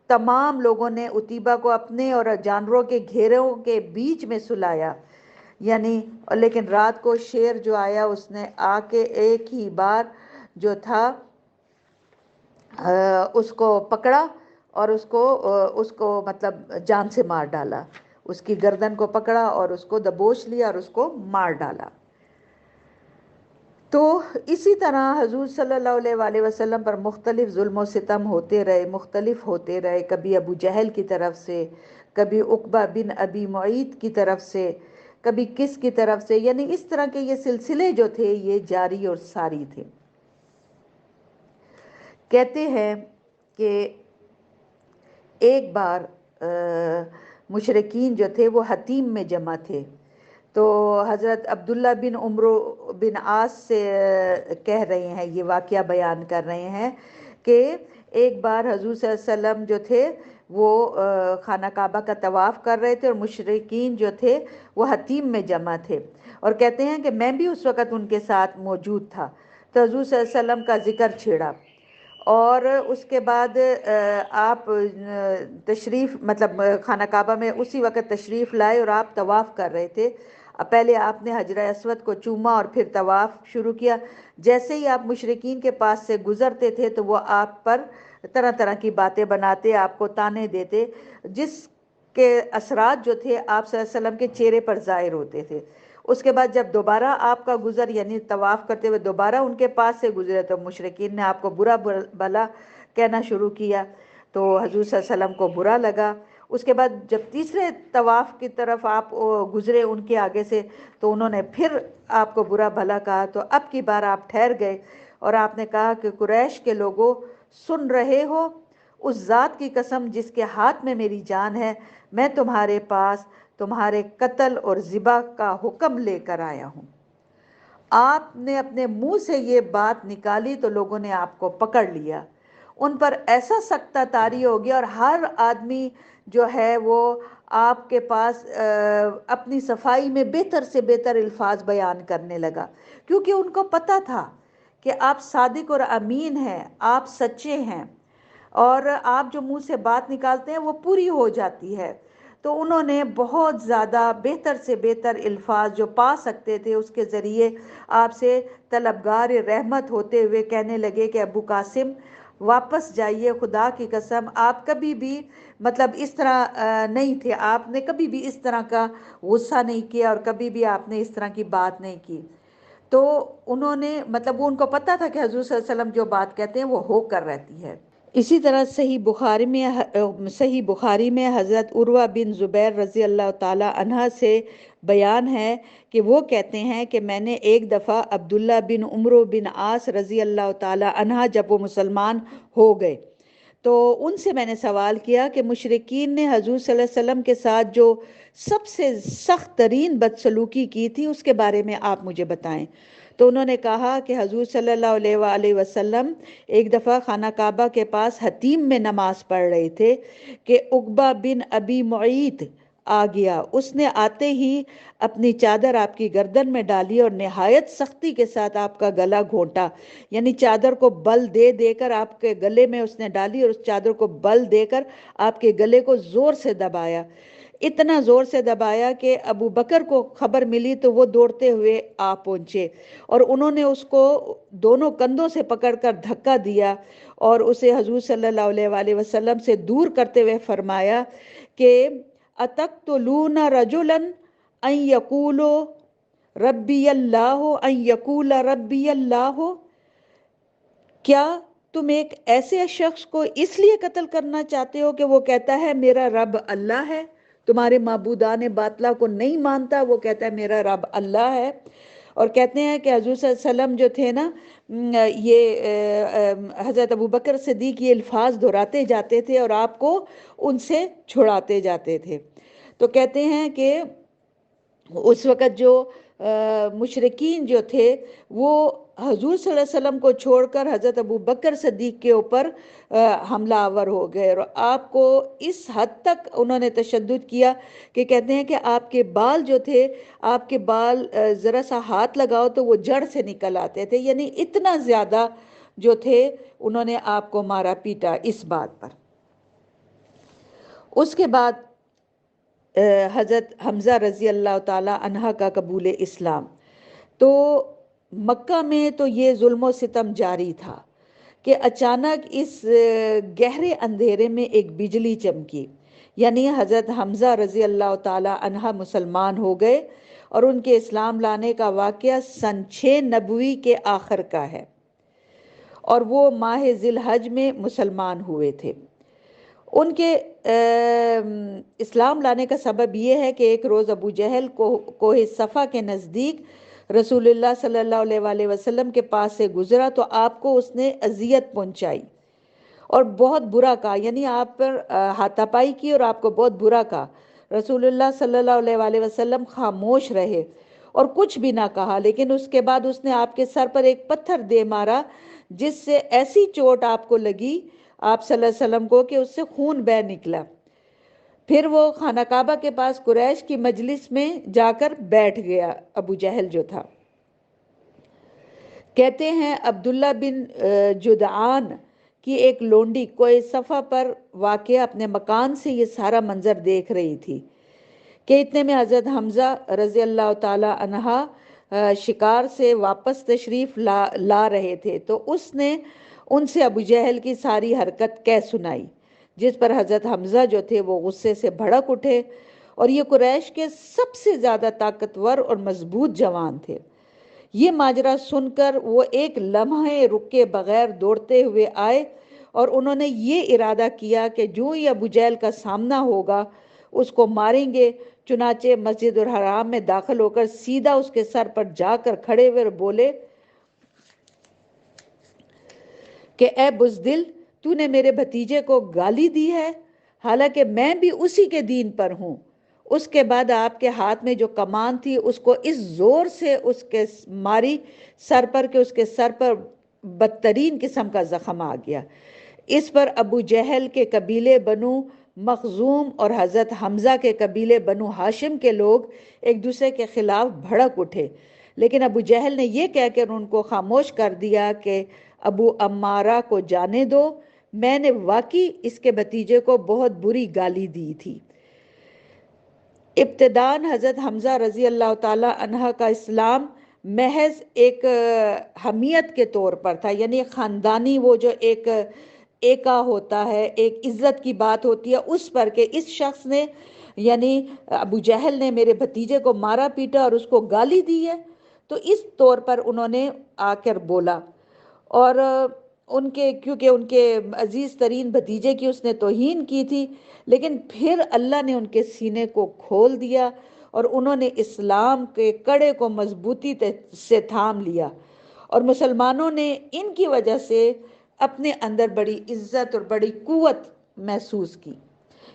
تمام لوگوں نے عتیبہ کو اپنے اور جانوروں کے گھیروں کے بیچ میں سلایا، یعنی لیکن رات کو شیر جو آیا اس نے آ کے ایک ہی بار جو تھا اس کو پکڑا اور اس کو مطلب جان سے مار ڈالا، اس کی گردن کو پکڑا اور اس کو دبوچ لیا اور اس کو مار ڈالا۔ تو اسی طرح حضور صلی اللہ علیہ وآلہ وسلم پر مختلف ظلم و ستم ہوتے رہے، مختلف ہوتے رہے، کبھی ابو جہل کی طرف سے، کبھی عقبہ بن ابی معیط کی طرف سے، کبھی کس کی طرف سے، یعنی اس طرح کے یہ سلسلے جو تھے یہ جاری اور ساری تھے۔ کہتے ہیں کہ ایک بار مشرکین جو تھے وہ حتیم میں جمع تھے، تو حضرت عبداللہ بن عمرو بن عاص سے کہہ رہے ہیں، یہ واقعہ بیان کر رہے ہیں کہ ایک بار حضور صلی اللہ علیہ وسلم جو تھے وہ خانہ کعبہ کا طواف کر رہے تھے اور مشرکین جو تھے وہ حتیم میں جمع تھے، اور کہتے ہیں کہ میں بھی اس وقت ان کے ساتھ موجود تھا۔ تو حضور صلی اللہ علیہ وسلم کا ذکر چھیڑا اور اس کے بعد آپ تشریف مطلب خانہ کعبہ میں اسی وقت تشریف لائے اور آپ طواف کر رہے تھے۔ پہلے آپ نے حجر اسود کو چوما اور پھر طواف شروع کیا۔ جیسے ہی آپ مشرکین کے پاس سے گزرتے تھے تو وہ آپ پر طرح طرح کی باتیں بناتے، آپ کو طعنے دیتے، جس کے اثرات جو تھے آپ صلی اللہ علیہ وسلم کے چہرے پر ظاہر ہوتے تھے۔ اس کے بعد جب دوبارہ آپ کا گزر یعنی طواف کرتے ہوئے دوبارہ ان کے پاس سے گزرے تو مشرکین نے آپ کو برا بھلا کہنا شروع کیا، تو حضور صلی اللہ علیہ وسلم کو برا لگا۔ اس کے بعد جب تیسرے طواف کی طرف آپ گزرے ان کے آگے سے تو انہوں نے پھر آپ کو برا بھلا کہا، تو اب کی بار آپ ٹھہر گئے اور آپ نے کہا کہ قریش کے لوگوں سن رہے ہو، اس ذات کی قسم جس کے ہاتھ میں میری جان ہے، میں تمہارے پاس تمہارے قتل اور ذبح کا حکم لے کر آیا ہوں۔ آپ نے اپنے منہ سے یہ بات نکالی تو لوگوں نے آپ کو پکڑ لیا، ان پر ایسا سکتہ طاری ہو گیا اور ہر آدمی جو ہے وہ آپ کے پاس اپنی صفائی میں بہتر سے بہتر الفاظ بیان کرنے لگا، کیونکہ ان کو پتہ تھا کہ آپ صادق اور امین ہیں، آپ سچے ہیں، اور آپ جو منہ سے بات نکالتے ہیں وہ پوری ہو جاتی ہے۔ تو انہوں نے بہت زیادہ بہتر سے بہتر الفاظ جو پا سکتے تھے اس کے ذریعے آپ سے طلبگار رحمت ہوتے ہوئے کہنے لگے کہ ابو قاسم واپس جائیے، خدا کی قسم آپ کبھی بھی مطلب اس طرح نہیں تھے، آپ نے کبھی بھی اس طرح کا غصہ نہیں کیا اور کبھی بھی آپ نے اس طرح کی بات نہیں کی۔ تو انہوں نے مطلب وہ ان کو پتہ تھا کہ حضور صلی اللہ علیہ وسلم جو بات کہتے ہیں وہ ہو کر رہتی ہے۔ اسی طرح صحیح بخاری میں حضرت عروہ بن زبیر رضی اللہ تعالی عنہ سے بیان ہے کہ وہ کہتے ہیں کہ میں نے ایک دفعہ عبداللہ بن عمرو بن عاص رضی اللہ تعالی عنہ جب وہ مسلمان ہو گئے تو ان سے میں نے سوال کیا کہ مشرکین نے حضور صلی اللہ علیہ وسلم کے ساتھ جو سب سے سخت ترین بدسلوکی کی تھی اس کے بارے میں آپ مجھے بتائیں۔ تو انہوں نے کہا کہ حضور صلی اللہ علیہ وآلہ وسلم ایک دفعہ خانہ کعبہ کے پاس حتیم میں نماز پڑھ رہے تھے کہ عقبہ بن ابی معیط آ گیا، اس نے آتے ہی اپنی چادر آپ کی گردن میں ڈالی اور نہایت سختی کے ساتھ آپ کا گلا گھونٹا، یعنی چادر کو بل دے دے کر آپ کے گلے میں اس نے ڈالی اور اس چادر کو بل دے کر آپ کے گلے کو زور سے دبایا، اتنا زور سے دبایا کہ ابو بکر کو خبر ملی تو وہ دوڑتے ہوئے آ پہنچے اور انہوں نے اس کو دونوں کندھوں سے پکڑ کر دھکا دیا اور اسے حضور صلی اللہ علیہ وآلہ وسلم سے دور کرتے ہوئے فرمایا کہ اتقتلون رجلا ان یقول ربی اللہ ان یقول ربی اللہ، کیا تم ایک ایسے شخص کو اس لیے قتل کرنا چاہتے ہو کہ وہ کہتا ہے میرا رب اللہ ہے، تمہارے معبودان باطلہ کو نہیں مانتا، وہ کہتا ہے میرا رب اللہ ہے۔ اور کہتے ہیں کہ حضور صلی اللہ علیہ وسلم جو تھے نا، یہ حضرت ابوبکر صدیق یہ الفاظ دہراتے جاتے تھے اور آپ کو ان سے چھڑاتے جاتے تھے۔ تو کہتے ہیں کہ اس وقت جو مشرکین جو تھے وہ حضور صلی اللہ علیہ وسلم کو چھوڑ کر حضرت ابوبکر صدیق کے اوپر حملہ آور ہو گئے، اور آپ کو اس حد تک انہوں نے تشدد کیا کہ کہتے ہیں کہ آپ کے بال جو تھے، آپ کے بال ذرا سا ہاتھ لگاؤ تو وہ جڑ سے نکل آتے تھے، یعنی اتنا زیادہ جو تھے انہوں نے آپ کو مارا پیٹا اس بات پر۔ اس کے بعد حضرت حمزہ رضی اللہ تعالی عنہ کا قبول اسلام۔ تو مکہ میں تو یہ ظلم و ستم جاری تھا کہ اچانک اس گہرے اندھیرے میں ایک بجلی چمکی، یعنی حضرت حمزہ رضی اللہ تعالی عنہ مسلمان ہو گئے، اور ان کے اسلام لانے کا واقعہ سن 6 نبوی کے آخر کا ہے، اور وہ ماہ ذی الحج میں مسلمان ہوئے تھے۔ ان کے اسلام لانے کا سبب یہ ہے کہ ایک روز ابو جہل کوہ صفا کے نزدیک رسول اللہ صلی اللہ علیہ وآلہ وسلم کے پاس سے گزرا، تو آپ کو اس نے اذیت پہنچائی اور بہت برا کہا، یعنی آپ پر ہاتھا پائی کی اور آپ کو بہت برا کہا۔ رسول اللہ صلی اللہ علیہ وآلہ وسلم خاموش رہے اور کچھ بھی نہ کہا، لیکن اس کے بعد اس نے آپ کے سر پر ایک پتھر دے مارا، جس سے ایسی چوٹ آپ کو لگی آپ صلی اللہ علیہ وسلم کو کہ اس سے خون بہہ نکلا۔ پھر وہ خانہ کعبہ کے پاس قریش کی مجلس میں جا کر بیٹھ گیا، ابو جہل جو تھا۔ کہتے ہیں عبداللہ بن جدعان کی ایک لونڈی کوہ صفا پر واقع اپنے مکان سے یہ سارا منظر دیکھ رہی تھی کہ اتنے میں حضرت حمزہ رضی اللہ تعالی عنہ شکار سے واپس تشریف لا رہے تھے، تو اس نے ان سے ابو جہل کی ساری حرکت کہہ سنائی، جس پر حضرت حمزہ جو تھے وہ غصے سے بھڑک اٹھے، اور یہ قریش کے سب سے زیادہ طاقتور اور مضبوط جوان تھے۔ یہ ماجرا سن کر وہ ایک لمحے رکے بغیر دوڑتے ہوئے آئے، اور انہوں نے یہ ارادہ کیا کہ جو ہی ابو جہل کا سامنا ہوگا اس کو ماریں گے۔ چنانچہ مسجد الحرام میں داخل ہو کر سیدھا اس کے سر پر جا کر کھڑے ہوئے بولے کہ اے بزدل، تو نے میرے بھتیجے کو گالی دی ہے، حالانکہ میں بھی اسی کے دین پر ہوں۔ اس کے بعد آپ کے ہاتھ میں جو کمان تھی اس کو اس زور سے اس کے ماری سر پر کہ اس کے سر پر بدترین قسم کا زخم آ گیا۔ اس پر ابو جہل کے قبیلے بنو مخزوم اور حضرت حمزہ کے قبیلے بنو ہاشم کے لوگ ایک دوسرے کے خلاف بھڑک اٹھے، لیکن ابو جہل نے یہ کہہ کر ان کو خاموش کر دیا کہ ابو عمارہ کو جانے دو، میں نے واقعی اس کے بھتیجے کو بہت بری گالی دی تھی۔ ابتداً حضرت حمزہ رضی اللہ تعالی عنہ کا اسلام محض ایک حمیت کے طور پر تھا، یعنی خاندانی وہ جو ایکا ہوتا ہے، ایک عزت کی بات ہوتی ہے اس پر، کہ اس شخص نے یعنی ابو جہل نے میرے بھتیجے کو مارا پیٹا اور اس کو گالی دی ہے، تو اس طور پر انہوں نے آ کر بولا، اور کیونکہ ان کے عزیز ترین بھتیجے کی اس نے توہین کی تھی، لیکن پھر اللہ نے ان کے سینے کو کھول دیا اور انہوں نے اسلام کے کڑے کو مضبوطی سے تھام لیا، اور مسلمانوں نے ان کی وجہ سے اپنے اندر بڑی عزت اور بڑی قوت محسوس کی۔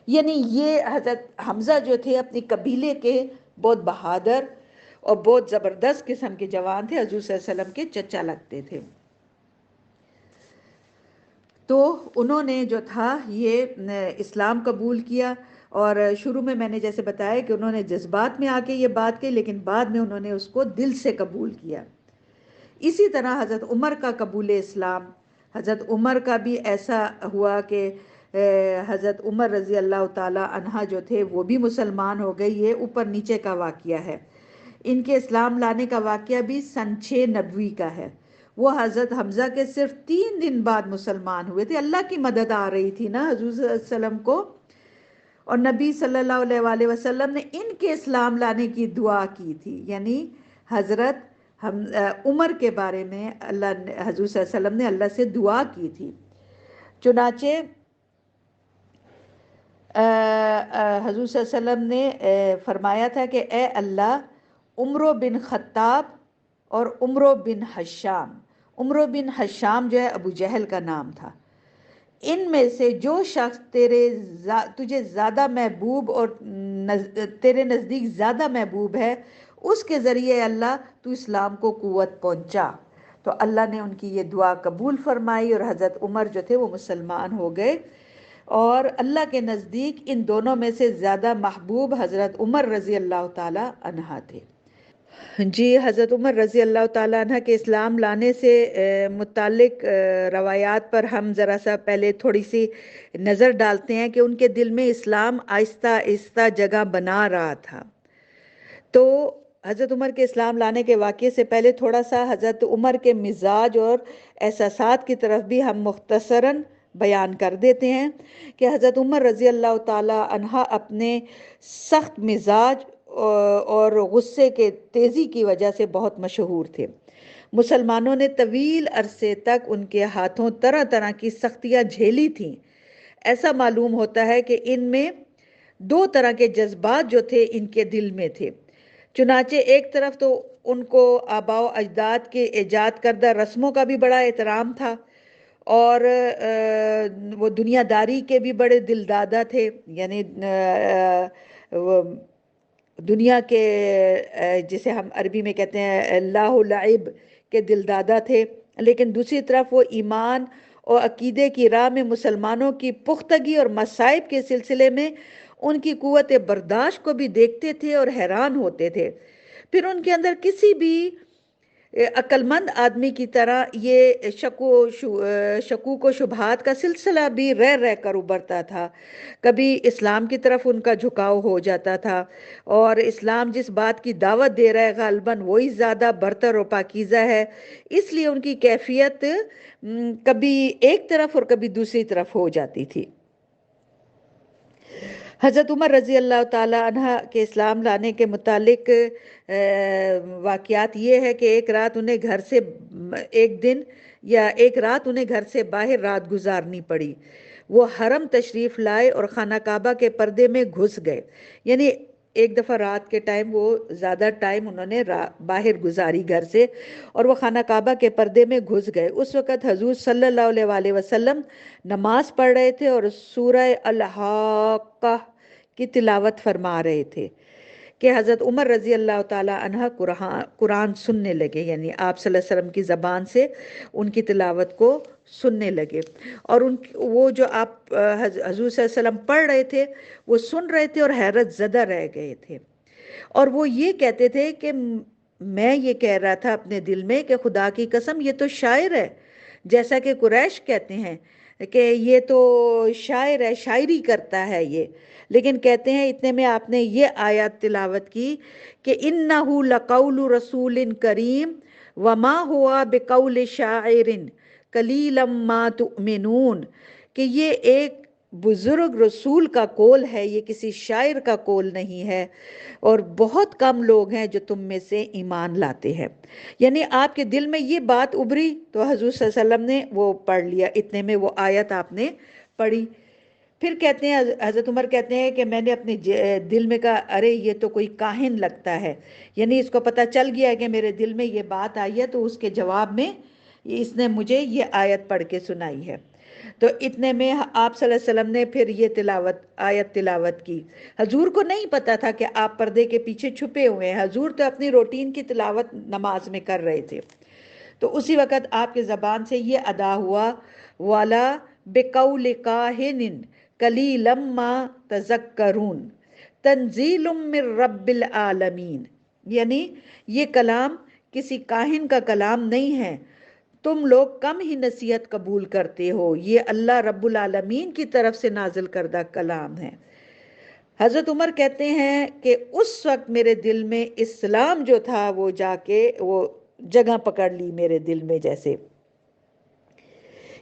یعنی یہ حضرت حمزہ جو تھے اپنی قبیلے کے بہت بہادر اور بہت زبردست قسم کے جوان تھے، حضور صلی اللہ علیہ وسلم کے چچا لگتے تھے۔ تو انہوں نے جو تھا یہ اسلام قبول کیا، اور شروع میں نے جیسے بتایا کہ انہوں نے جذبات میں آ کے یہ بات کی، لیکن بعد میں انہوں نے اس کو دل سے قبول کیا۔ اسی طرح حضرت عمر کا قبول اسلام، حضرت عمر کا بھی ایسا ہوا کہ حضرت عمر رضی اللہ تعالی عنہ جو تھے وہ بھی مسلمان ہو گئے۔ یہ اوپر نیچے کا واقعہ ہے۔ ان کے اسلام لانے کا واقعہ بھی سن 6 نبوی کا ہے۔ وہ حضرت حمزہ کے صرف 3 دن بعد مسلمان ہوئے تھے۔ اللہ کی مدد آ رہی تھی نا حضور صلی اللہ علیہ وسلم کو، اور نبی صلی اللہ علیہ وآلہ وسلم نے ان کے اسلام لانے کی دعا کی تھی، یعنی حضرت عمر کے بارے میں اللہ نے، حضور صلی اللہ علیہ وسلم نے اللہ سے دعا کی تھی۔ چنانچہ حضور صلی اللہ علیہ وسلم نے فرمایا تھا کہ اے اللہ، عمرو بن خطاب اور عمرو بن حشام، عمرو بن حشام جو ہے ابو جہل کا نام تھا، ان میں سے جو شخص تجھے زیادہ محبوب اور تیرے نزدیک زیادہ محبوب ہے، اس کے ذریعے اللہ تو اسلام کو قوت پہنچا۔ تو اللہ نے ان کی یہ دعا قبول فرمائی اور حضرت عمر جو تھے وہ مسلمان ہو گئے، اور اللہ کے نزدیک ان دونوں میں سے زیادہ محبوب حضرت عمر رضی اللہ تعالی عنہ تھے۔ جی، حضرت عمر رضی اللہ تعالیٰ عنہ کے اسلام لانے سے متعلق روایات پر ہم ذرا سا پہلے تھوڑی سی نظر ڈالتے ہیں کہ ان کے دل میں اسلام آہستہ آہستہ جگہ بنا رہا تھا۔ تو حضرت عمر کے اسلام لانے کے واقعے سے پہلے تھوڑا سا حضرت عمر کے مزاج اور احساسات کی طرف بھی ہم مختصراً بیان کر دیتے ہیں کہ حضرت عمر رضی اللہ تعالی عنہ اپنے سخت مزاج اور غصے کے تیزی کی وجہ سے بہت مشہور تھے۔ مسلمانوں نے طویل عرصے تک ان کے ہاتھوں طرح طرح کی سختیاں جھیلی تھیں۔ ایسا معلوم ہوتا ہے کہ ان میں دو طرح کے جذبات جو تھے ان کے دل میں تھے۔ چنانچہ ایک طرف تو ان کو آباء و اجداد کے ایجاد کردہ رسموں کا بھی بڑا احترام تھا، اور وہ دنیا داری کے بھی بڑے دل دادا تھے، یعنی دنیا کے جسے ہم عربی میں کہتے ہیں اللہ لعب کے دل دادا تھے، لیکن دوسری طرف وہ ایمان اور عقیدے کی راہ میں مسلمانوں کی پختگی اور مصائب کے سلسلے میں ان کی قوت برداشت کو بھی دیکھتے تھے اور حیران ہوتے تھے۔ پھر ان کے اندر کسی بھی عقل مند آدمی کی طرح یہ شکوک و شبہات کا سلسلہ بھی رہ رہ کر ابھرتا تھا۔ کبھی اسلام کی طرف ان کا جھکاؤ ہو جاتا تھا، اور اسلام جس بات کی دعوت دے رہا ہے غالباً وہی زیادہ برتر و پاکیزہ ہے، اس لیے ان کی کیفیت کبھی ایک طرف اور کبھی دوسری طرف ہو جاتی تھی۔ حضرت عمر رضی اللہ تعالی عنہ کے اسلام لانے کے متعلق واقعات یہ ہے کہ ایک رات انہیں گھر سے باہر رات گزارنی پڑی۔ وہ حرم تشریف لائے اور خانہ کعبہ کے پردے میں گھس گئے، یعنی ایک دفعہ رات کے ٹائم وہ زیادہ ٹائم انہوں نے باہر گزاری گھر سے، اور وہ خانہ کعبہ کے پردے میں گھس گئے۔ اس وقت حضور صلی اللہ علیہ وسلم نماز پڑھ رہے تھے اور سورہ الحاقہ کی تلاوت فرما رہے تھے کہ حضرت عمر رضی اللہ تعالی عنہ قرآن سننے لگے، یعنی آپ صلی اللہ علیہ وسلم کی زبان سے ان کی تلاوت کو سننے لگے، اور وہ جو آپ حضور صلی اللہ علیہ وسلم پڑھ رہے تھے وہ سن رہے تھے اور حیرت زدہ رہ گئے تھے، اور وہ یہ کہتے تھے کہ میں یہ کہہ رہا تھا اپنے دل میں کہ خدا کی قسم یہ تو شاعر ہے، جیسا کہ قریش کہتے ہیں کہ یہ تو شاعر ہے، شاعری کرتا ہے یہ، لیکن کہتے ہیں اتنے میں آپ نے یہ آیات تلاوت کی کہ اِنَّهُ لَقَوْلُ رَسُولٍ کریم وَمَا هُوَ بِقَوْلِ شَاعِرٍ قَلِيلًا مَا تُؤْمِنُونَ، کہ یہ ایک بزرگ رسول کا قول ہے، یہ کسی شاعر کا قول نہیں ہے، اور بہت کم لوگ ہیں جو تم میں سے ایمان لاتے ہیں۔ یعنی آپ کے دل میں یہ بات ابھری تو حضور صلی اللہ علیہ وسلم نے وہ پڑھ لیا، اتنے میں وہ آیت آپ نے پڑھی۔ پھر کہتے ہیں حضرت عمر کہتے ہیں کہ میں نے اپنے دل میں کہا ارے یہ تو کوئی کاہن لگتا ہے، یعنی اس کو پتہ چل گیا ہے کہ میرے دل میں یہ بات آئی ہے، تو اس کے جواب میں اس نے مجھے یہ آیت پڑھ کے سنائی ہے۔ تو اتنے میں آپ صلی اللہ علیہ وسلم نے پھر یہ آیت تلاوت کی۔ حضور کو نہیں پتا تھا کہ آپ پردے کے پیچھے چھپے ہوئے ہیں، حضور تو اپنی روٹین کی تلاوت نماز میں کر رہے تھے۔ تو اسی وقت آپ کے زبان سے یہ ادا ہوا والا بِقَوْلِ کَاہِنٍ قَلِيلًا مَا تَذَکَّرُونَ تنزیل من رب العالمین، یعنی یہ کلام کسی کاہن کا کلام نہیں ہے، تم لوگ کم ہی نصیحت قبول کرتے ہو، یہ اللہ رب العالمین کی طرف سے نازل کردہ کلام ہے۔ حضرت عمر کہتے ہیں کہ اس وقت میرے دل میں اسلام جو تھا وہ جا کے وہ جگہ پکڑ لی میرے دل میں، جیسے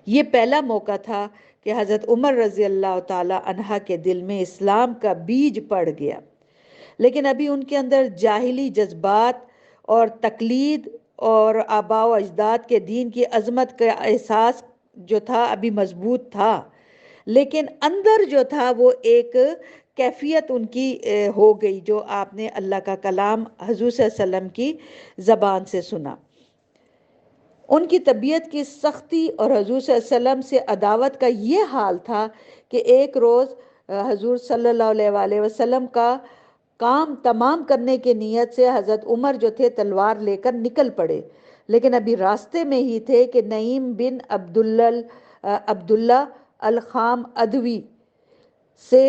یہ پہلا موقع تھا کہ حضرت عمر رضی اللہ تعالی عنہ کے دل میں اسلام کا بیج پڑ گیا، لیکن ابھی ان کے اندر جاہلی جذبات اور تقلید اور آباء و اجداد کے دین کی عظمت کا احساس جو تھا ابھی مضبوط تھا، لیکن اندر جو تھا وہ ایک کیفیت ان کی ہو گئی، جو آپ نے اللہ کا کلام حضور صلی اللہ علیہ وسلم کی زبان سے سنا۔ ان کی طبیعت کی سختی اور حضور صلی اللہ علیہ وسلم سے عداوت کا یہ حال تھا کہ ایک روز حضور صلی اللہ علیہ وآلہ وسلم کا کام تمام کرنے کی نیت سے حضرت عمر جو تھے تلوار لے کر نکل پڑے، لیکن ابھی راستے میں ہی تھے کہ نعیم بن عبداللہ الخام ادوی سے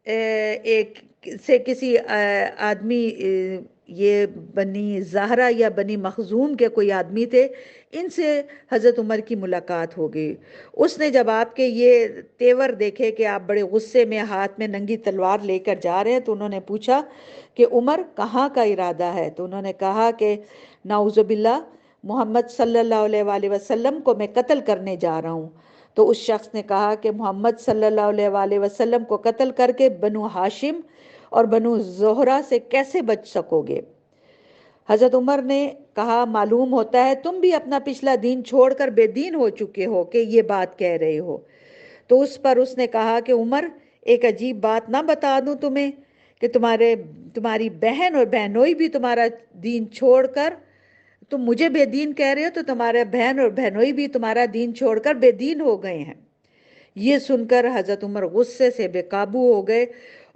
ایک سے کسی آدمی، یہ بنی زہرہ یا بنی مخزوم کے کوئی آدمی تھے، ان سے حضرت عمر کی ملاقات ہو گئی۔ اس نے جب آپ کے یہ تیور دیکھے کہ آپ بڑے غصے میں ہاتھ میں ننگی تلوار لے کر جا رہے ہیں، تو انہوں نے پوچھا کہ عمر کہاں کا ارادہ ہے؟ تو انہوں نے کہا کہ نعوذ باللہ، محمد صلی اللہ علیہ وآلہ وسلم کو میں قتل کرنے جا رہا ہوں۔ تو اس شخص نے کہا کہ محمد صلی اللہ علیہ وآلہ وسلم کو قتل کر کے بنو ہاشم اور بنو زہرہ سے کیسے بچ سکو گے؟ حضرت عمر نے کہا معلوم ہوتا ہے تم بھی اپنا پچھلا دین چھوڑ کر بے دین ہو چکے ہو کہ یہ بات کہہ رہے ہو۔ تو اس پر اس نے کہا کہ عمر، ایک عجیب بات نہ بتا دوں تمہیں کہ تمہاری بہن اور بہنوئی بھی تمہارا دین چھوڑ کر، تم مجھے بے دین کہہ رہے ہو تو تمہارے بہن اور بہنوئی بھی تمہارا دین چھوڑ کر بے دین ہو گئے ہیں۔ یہ سن کر حضرت عمر غصے سے بے قابو ہو گئے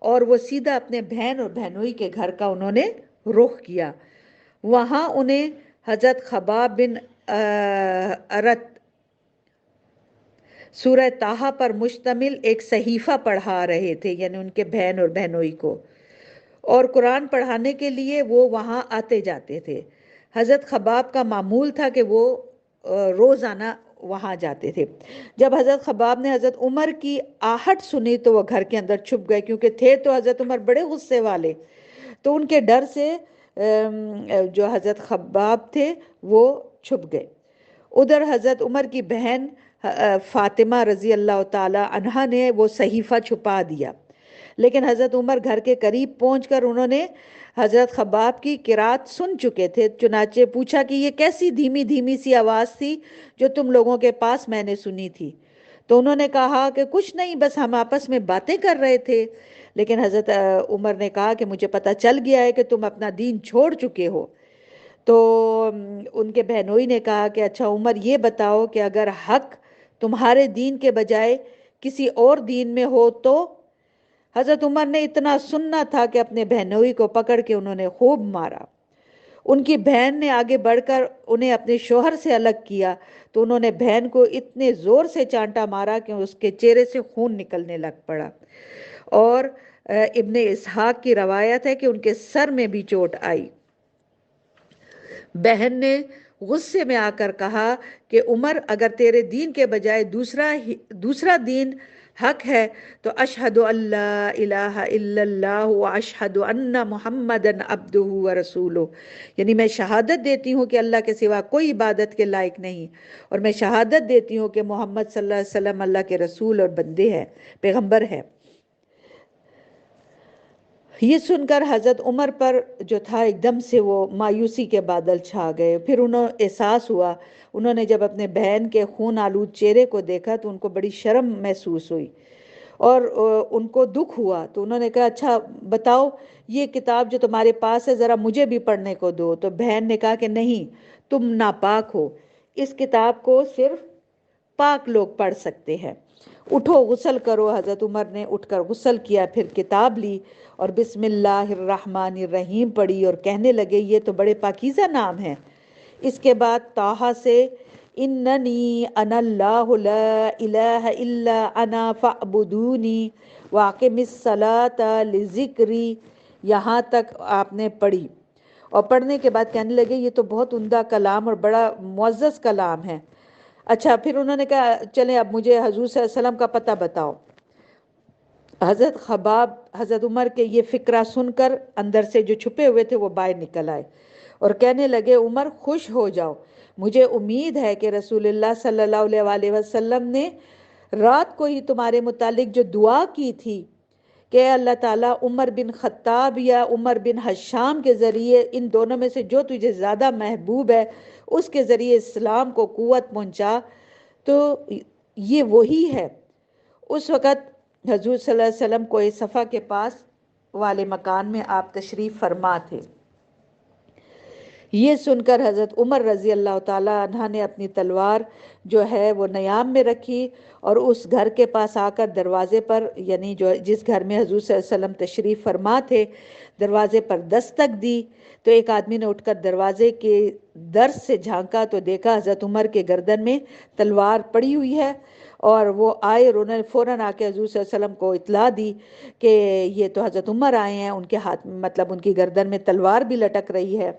اور وہ سیدھا اپنے بہن اور بہنوئی کے گھر کا انہوں نے رخ کیا۔ وہاں انہیں حضرت خباب بن ارت سورہ طٰہٰ پر مشتمل ایک صحیفہ پڑھا رہے تھے، یعنی ان کے بہن اور بہنوئی کو، اور قرآن پڑھانے کے لیے وہ وہاں آتے جاتے تھے۔ حضرت خباب کا معمول تھا کہ وہ روزانہ وہاں جاتے تھے۔ جب حضرت خباب نے حضرت عمر کی آہٹ سنی تو وہ گھر کے اندر چھپ گئے، کیونکہ تھے تو حضرت عمر بڑے غصے والے، تو ان کے ڈر سے جو حضرت خباب تھے وہ چھپ گئے۔ ادھر حضرت عمر کی بہن فاطمہ رضی اللہ تعالی عنہا نے وہ صحیفہ چھپا دیا، لیکن حضرت عمر گھر کے قریب پہنچ کر انہوں نے حضرت خباب کی قرات سن چکے تھے، چنانچہ پوچھا کہ یہ کیسی دھیمی دھیمی سی آواز تھی جو تم لوگوں کے پاس میں نے سنی تھی؟ تو انہوں نے کہا کہ کچھ نہیں، بس ہم آپس میں باتیں کر رہے تھے۔ لیکن حضرت عمر نے کہا کہ مجھے پتہ چل گیا ہے کہ تم اپنا دین چھوڑ چکے ہو۔ تو ان کے بہنوئی نے کہا کہ اچھا عمر، یہ بتاؤ کہ اگر حق تمہارے دین کے بجائے کسی اور دین میں ہو تو؟ حضرت عمر نے اتنا سننا تھا کہ اپنے بہنوئی کو پکڑ کے انہوں نے خوب مارا۔ ان کی بہن نے آگے بڑھ کر انہیں اپنے شوہر سے الگ کیا تو انہوں نے بہن کو اتنے زور سے چانٹا مارا کہ اس کے چہرے سے خون نکلنے لگ پڑا، اور ابن اسحاق کی روایت ہے کہ ان کے سر میں بھی چوٹ آئی۔ بہن نے غصے میں آ کر کہا کہ عمر، اگر تیرے دین کے بجائے دوسرا دین حق ہے تو اشہد ان لا الہ الا اللہ و اشہد ان محمدن عبدہ و رسولہ، یعنی میں شہادت دیتی ہوں کہ اللہ کے سوا کوئی عبادت کے لائق نہیں، اور میں شہادت دیتی ہوں کہ محمد صلی اللہ علیہ وسلم اللہ کے رسول اور بندے ہیں، پیغمبر ہے۔ یہ سن کر حضرت عمر پر جو تھا ایک دم سے وہ مایوسی کے بادل چھا گئے۔ پھر انہیں احساس ہوا، انہوں نے جب اپنے بہن کے خون آلود چہرے کو دیکھا تو ان کو بڑی شرم محسوس ہوئی اور ان کو دکھ ہوا۔ تو انہوں نے کہا اچھا بتاؤ، یہ کتاب جو تمہارے پاس ہے ذرا مجھے بھی پڑھنے کو دو۔ تو بہن نے کہا کہ نہیں، تم ناپاک ہو، اس کتاب کو صرف پاک لوگ پڑھ سکتے ہیں، اٹھو غسل کرو۔ حضرت عمر نے اٹھ کر غسل کیا، پھر کتاب لی اور بسم اللہ الرحمن الرحیم پڑھی اور کہنے لگے یہ تو بڑے پاکیزہ نام ہیں۔ اس کے بعد طٰہٰ سے اننی انا اللہ لا الہ الا انا فاعبدونی واقم الصلاۃ لذکری، یہاں تک آپ نے پڑھی، اور پڑھنے کے بعد کہنے لگے یہ تو بہت عمدہ کلام اور بڑا معزز کلام ہے۔ اچھا، پھر انہوں نے کہا چلیں اب مجھے حضور صلی اللہ علیہ وسلم کا پتہ بتاؤ۔ حضرت خباب حضرت عمر کے یہ فقرہ سن کر اندر سے جو چھپے ہوئے تھے وہ باہر نکل آئے اور کہنے لگے عمر خوش ہو جاؤ، مجھے امید ہے کہ رسول اللہ صلی اللہ علیہ وآلہ وسلم نے رات کو ہی تمہارے متعلق جو دعا کی تھی کہ اللہ تعالیٰ عمر بن خطاب یا عمر بن حشام کے ذریعے ان دونوں میں سے جو تجھے زیادہ محبوب ہے اس کے ذریعے اسلام کو قوت پہنچا۔ تو یہ وہی ہے۔ اس وقت حضور صلی اللہ علیہ وسلم کوہ صفا کے پاس والے مکان میں آپ تشریف فرما تھے۔ یہ سن کر حضرت عمر رضی اللہ تعالیٰ عنہ نے اپنی تلوار جو ہے وہ نیام میں رکھی اور اس گھر کے پاس آ کر دروازے پر، یعنی جو جس گھر میں حضور صلی اللہ علیہ وسلم تشریف فرما تھے، دروازے پر دستک دی۔ تو ایک آدمی نے اٹھ کر دروازے کے درز سے جھانکا تو دیکھا حضرت عمر کے گردن میں تلوار پڑی ہوئی ہے، اور وہ آئے اور انہوں نے فوراً آ کے حضور صلی اللہ علیہ وسلم کو اطلاع دی کہ یہ تو حضرت عمر آئے ہیں، ان کے ہاتھ مطلب ان کی گردن میں تلوار بھی لٹک رہی ہے۔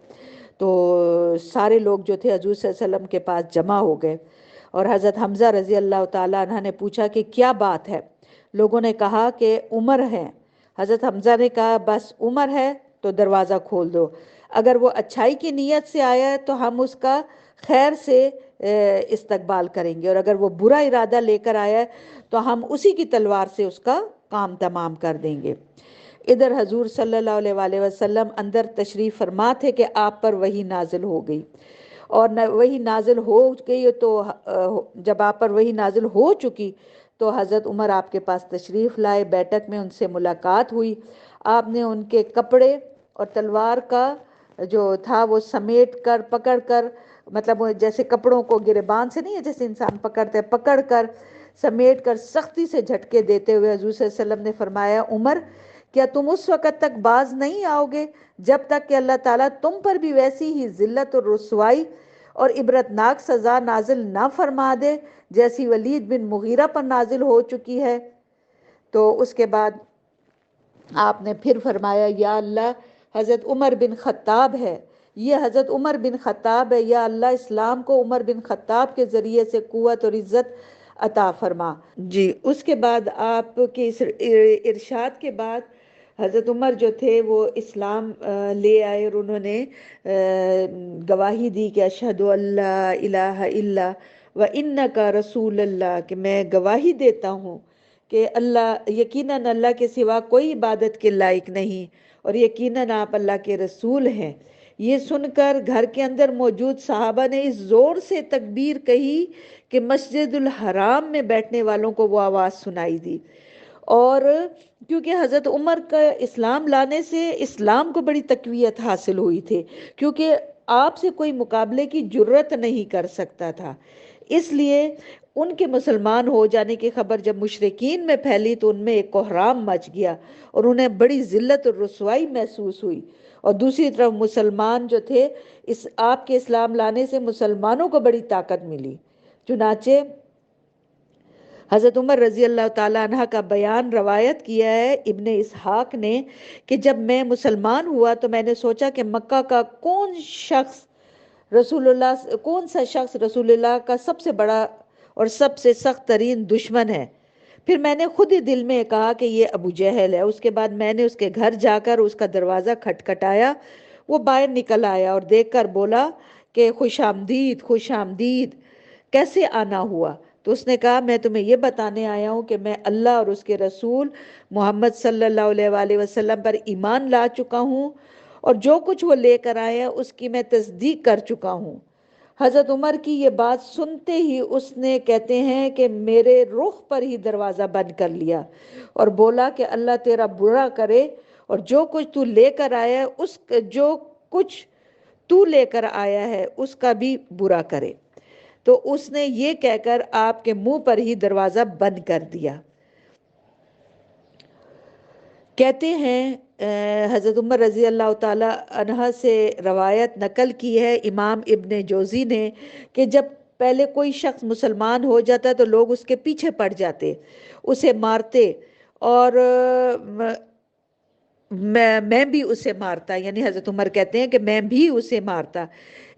تو سارے لوگ جو تھے حضور صلی اللہ علیہ وسلم کے پاس جمع ہو گئے، اور حضرت حمزہ رضی اللہ تعالیٰ عنہ نے پوچھا کہ کیا بات ہے؟ لوگوں نے کہا کہ عمر ہے۔ حضرت حمزہ نے کہا بس عمر ہے تو دروازہ کھول دو، اگر وہ اچھائی کی نیت سے آیا ہے تو ہم اس کا خیر سے استقبال کریں گے، اور اگر وہ برا ارادہ لے کر آیا ہے تو ہم اسی کی تلوار سے اس کا کام تمام کر دیں گے۔ ادھر حضور صلی اللہ علیہ وآلہ وسلم اندر تشریف فرما تھے کہ آپ پر وحی نازل ہو گئی، اور وحی نازل ہو گئی تو جب آپ پر وحی نازل ہو چکی تو حضرت عمر آپ کے پاس تشریف لائے، بیٹھک میں ان سے ملاقات ہوئی۔ آپ نے ان کے کپڑے اور تلوار کا جو تھا وہ سمیٹ کر پکڑ کر، مطلب جیسے کپڑوں کو گریبان سے نہیں ہے جیسے انسان پکڑتے ہیں، پکڑ کر سمیٹ کر سختی سے جھٹکے دیتے ہوئے حضور صلی اللہ علیہ وسلم نے فرمایا عمر کیا تم اس وقت تک باز نہیں آؤ گے جب تک کہ اللہ تعالیٰ تم پر بھی ویسی ہی ذلت اور رسوائی اور عبرتناک سزا نازل نہ فرما دے جیسی ولید بن مغیرہ پر نازل ہو چکی ہے؟ تو اس کے بعد آپ نے پھر فرمایا یا اللہ حضرت عمر بن خطاب ہے، یہ حضرت عمر بن خطاب ہے، یا اللہ اسلام کو عمر بن خطاب کے ذریعے سے قوت اور عزت عطا فرما۔ جی اس کے بعد آپ کے ارشاد کے بعد حضرت عمر جو تھے وہ اسلام لے آئے، اور انہوں نے گواہی دی کہ اشہد ان لا الہ الا و انک رسول اللہ، کہ میں گواہی دیتا ہوں کہ اللہ یقیناً اللہ کے سوا کوئی عبادت کے لائق نہیں، اور یقیناً آپ اللہ کے رسول ہیں۔ یہ سن کر گھر کے اندر موجود صحابہ نے اس زور سے تکبیر کہی کہ مسجد الحرام میں بیٹھنے والوں کو وہ آواز سنائی دی، اور کیونکہ حضرت عمر کا اسلام لانے سے اسلام کو بڑی تقویت حاصل ہوئی تھی، کیونکہ آپ سے کوئی مقابلے کی جرت نہیں کر سکتا تھا، اس لیے ان کے مسلمان ہو جانے کی خبر جب مشرکین میں پھیلی تو ان میں ایک کوہرام مچ گیا اور انہیں بڑی ذلت اور رسوائی محسوس ہوئی، اور دوسری طرف مسلمان جو تھے اس آپ کے اسلام لانے سے مسلمانوں کو بڑی طاقت ملی۔ چنانچہ حضرت عمر رضی اللہ تعالیٰ عنہ کا بیان روایت کیا ہے ابن اسحاق نے کہ جب میں مسلمان ہوا تو میں نے سوچا کہ مکہ کا کون سا شخص رسول اللہ کا سب سے بڑا اور سب سے سخت ترین دشمن ہے۔ پھر میں نے خود ہی دل میں کہا کہ یہ ابو جہل ہے۔ اس کے بعد میں نے اس کے گھر جا کر اس کا دروازہ کھٹکھٹایا، وہ باہر نکل آیا اور دیکھ کر بولا کہ خوش آمدید، خوش آمدید، کیسے آنا ہوا؟ تو اس نے کہا میں تمہیں یہ بتانے آیا ہوں کہ میں اللہ اور اس کے رسول محمد صلی اللہ علیہ وآلہ وسلم پر ایمان لا چکا ہوں، اور جو کچھ وہ لے کر آئے ہیں اس کی میں تصدیق کر چکا ہوں۔ حضرت عمر کی یہ بات سنتے ہی اس نے کہتے ہیں کہ میرے رخ پر ہی دروازہ بند کر لیا اور بولا کہ اللہ تیرا برا کرے، اور جو کچھ تو لے کر آیا ہے اس کا بھی برا کرے۔ تو اس نے یہ کہہ کر آپ کے منہ پر ہی دروازہ بند کر دیا۔ کہتے ہیں حضرت عمر رضی اللہ تعالی عنہ سے روایت نقل کی ہے امام ابن جوزی نے کہ جب پہلے کوئی شخص مسلمان ہو جاتا تو لوگ اس کے پیچھے پڑ جاتے، اسے مارتے، اور میں بھی اسے مارتا، یعنی حضرت عمر کہتے ہیں کہ میں بھی اسے مارتا۔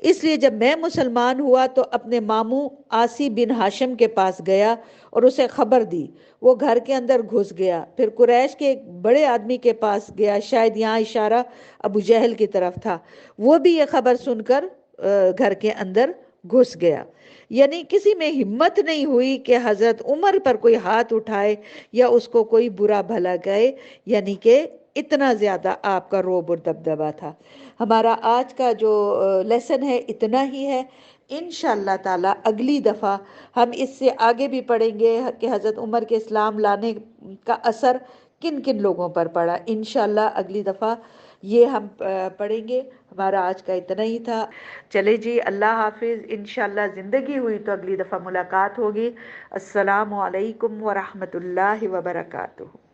اس لیے جب میں مسلمان ہوا تو اپنے ماموں عاصی بن ہاشم کے پاس گیا اور اسے خبر دی، وہ گھر کے اندر گھس گیا، پھر قریش کے ایک بڑے آدمی کے پاس گیا، شاید یہاں اشارہ ابو جہل کی طرف تھا، وہ بھی یہ خبر سن کر گھر کے اندر گھس گیا۔ یعنی کسی میں ہمت نہیں ہوئی کہ حضرت عمر پر کوئی ہاتھ اٹھائے یا اس کو کوئی برا بھلا کہے، یعنی کہ اتنا زیادہ آپ کا رعب اور دبدبا تھا۔ ہمارا آج کا جو لیسن ہے اتنا ہی ہے۔ انشاءاللہ تعالی اگلی دفعہ ہم اس سے آگے بھی پڑھیں گے کہ حضرت عمر کے اسلام لانے کا اثر کن کن لوگوں پر پڑا۔ انشاءاللہ اگلی دفعہ یہ ہم پڑھیں گے۔ ہمارا آج کا اتنا ہی تھا۔ چلے جی، اللہ حافظ، انشاءاللہ زندگی ہوئی تو اگلی دفعہ ملاقات ہوگی۔ السلام علیکم ورحمۃ اللہ وبرکاتہ۔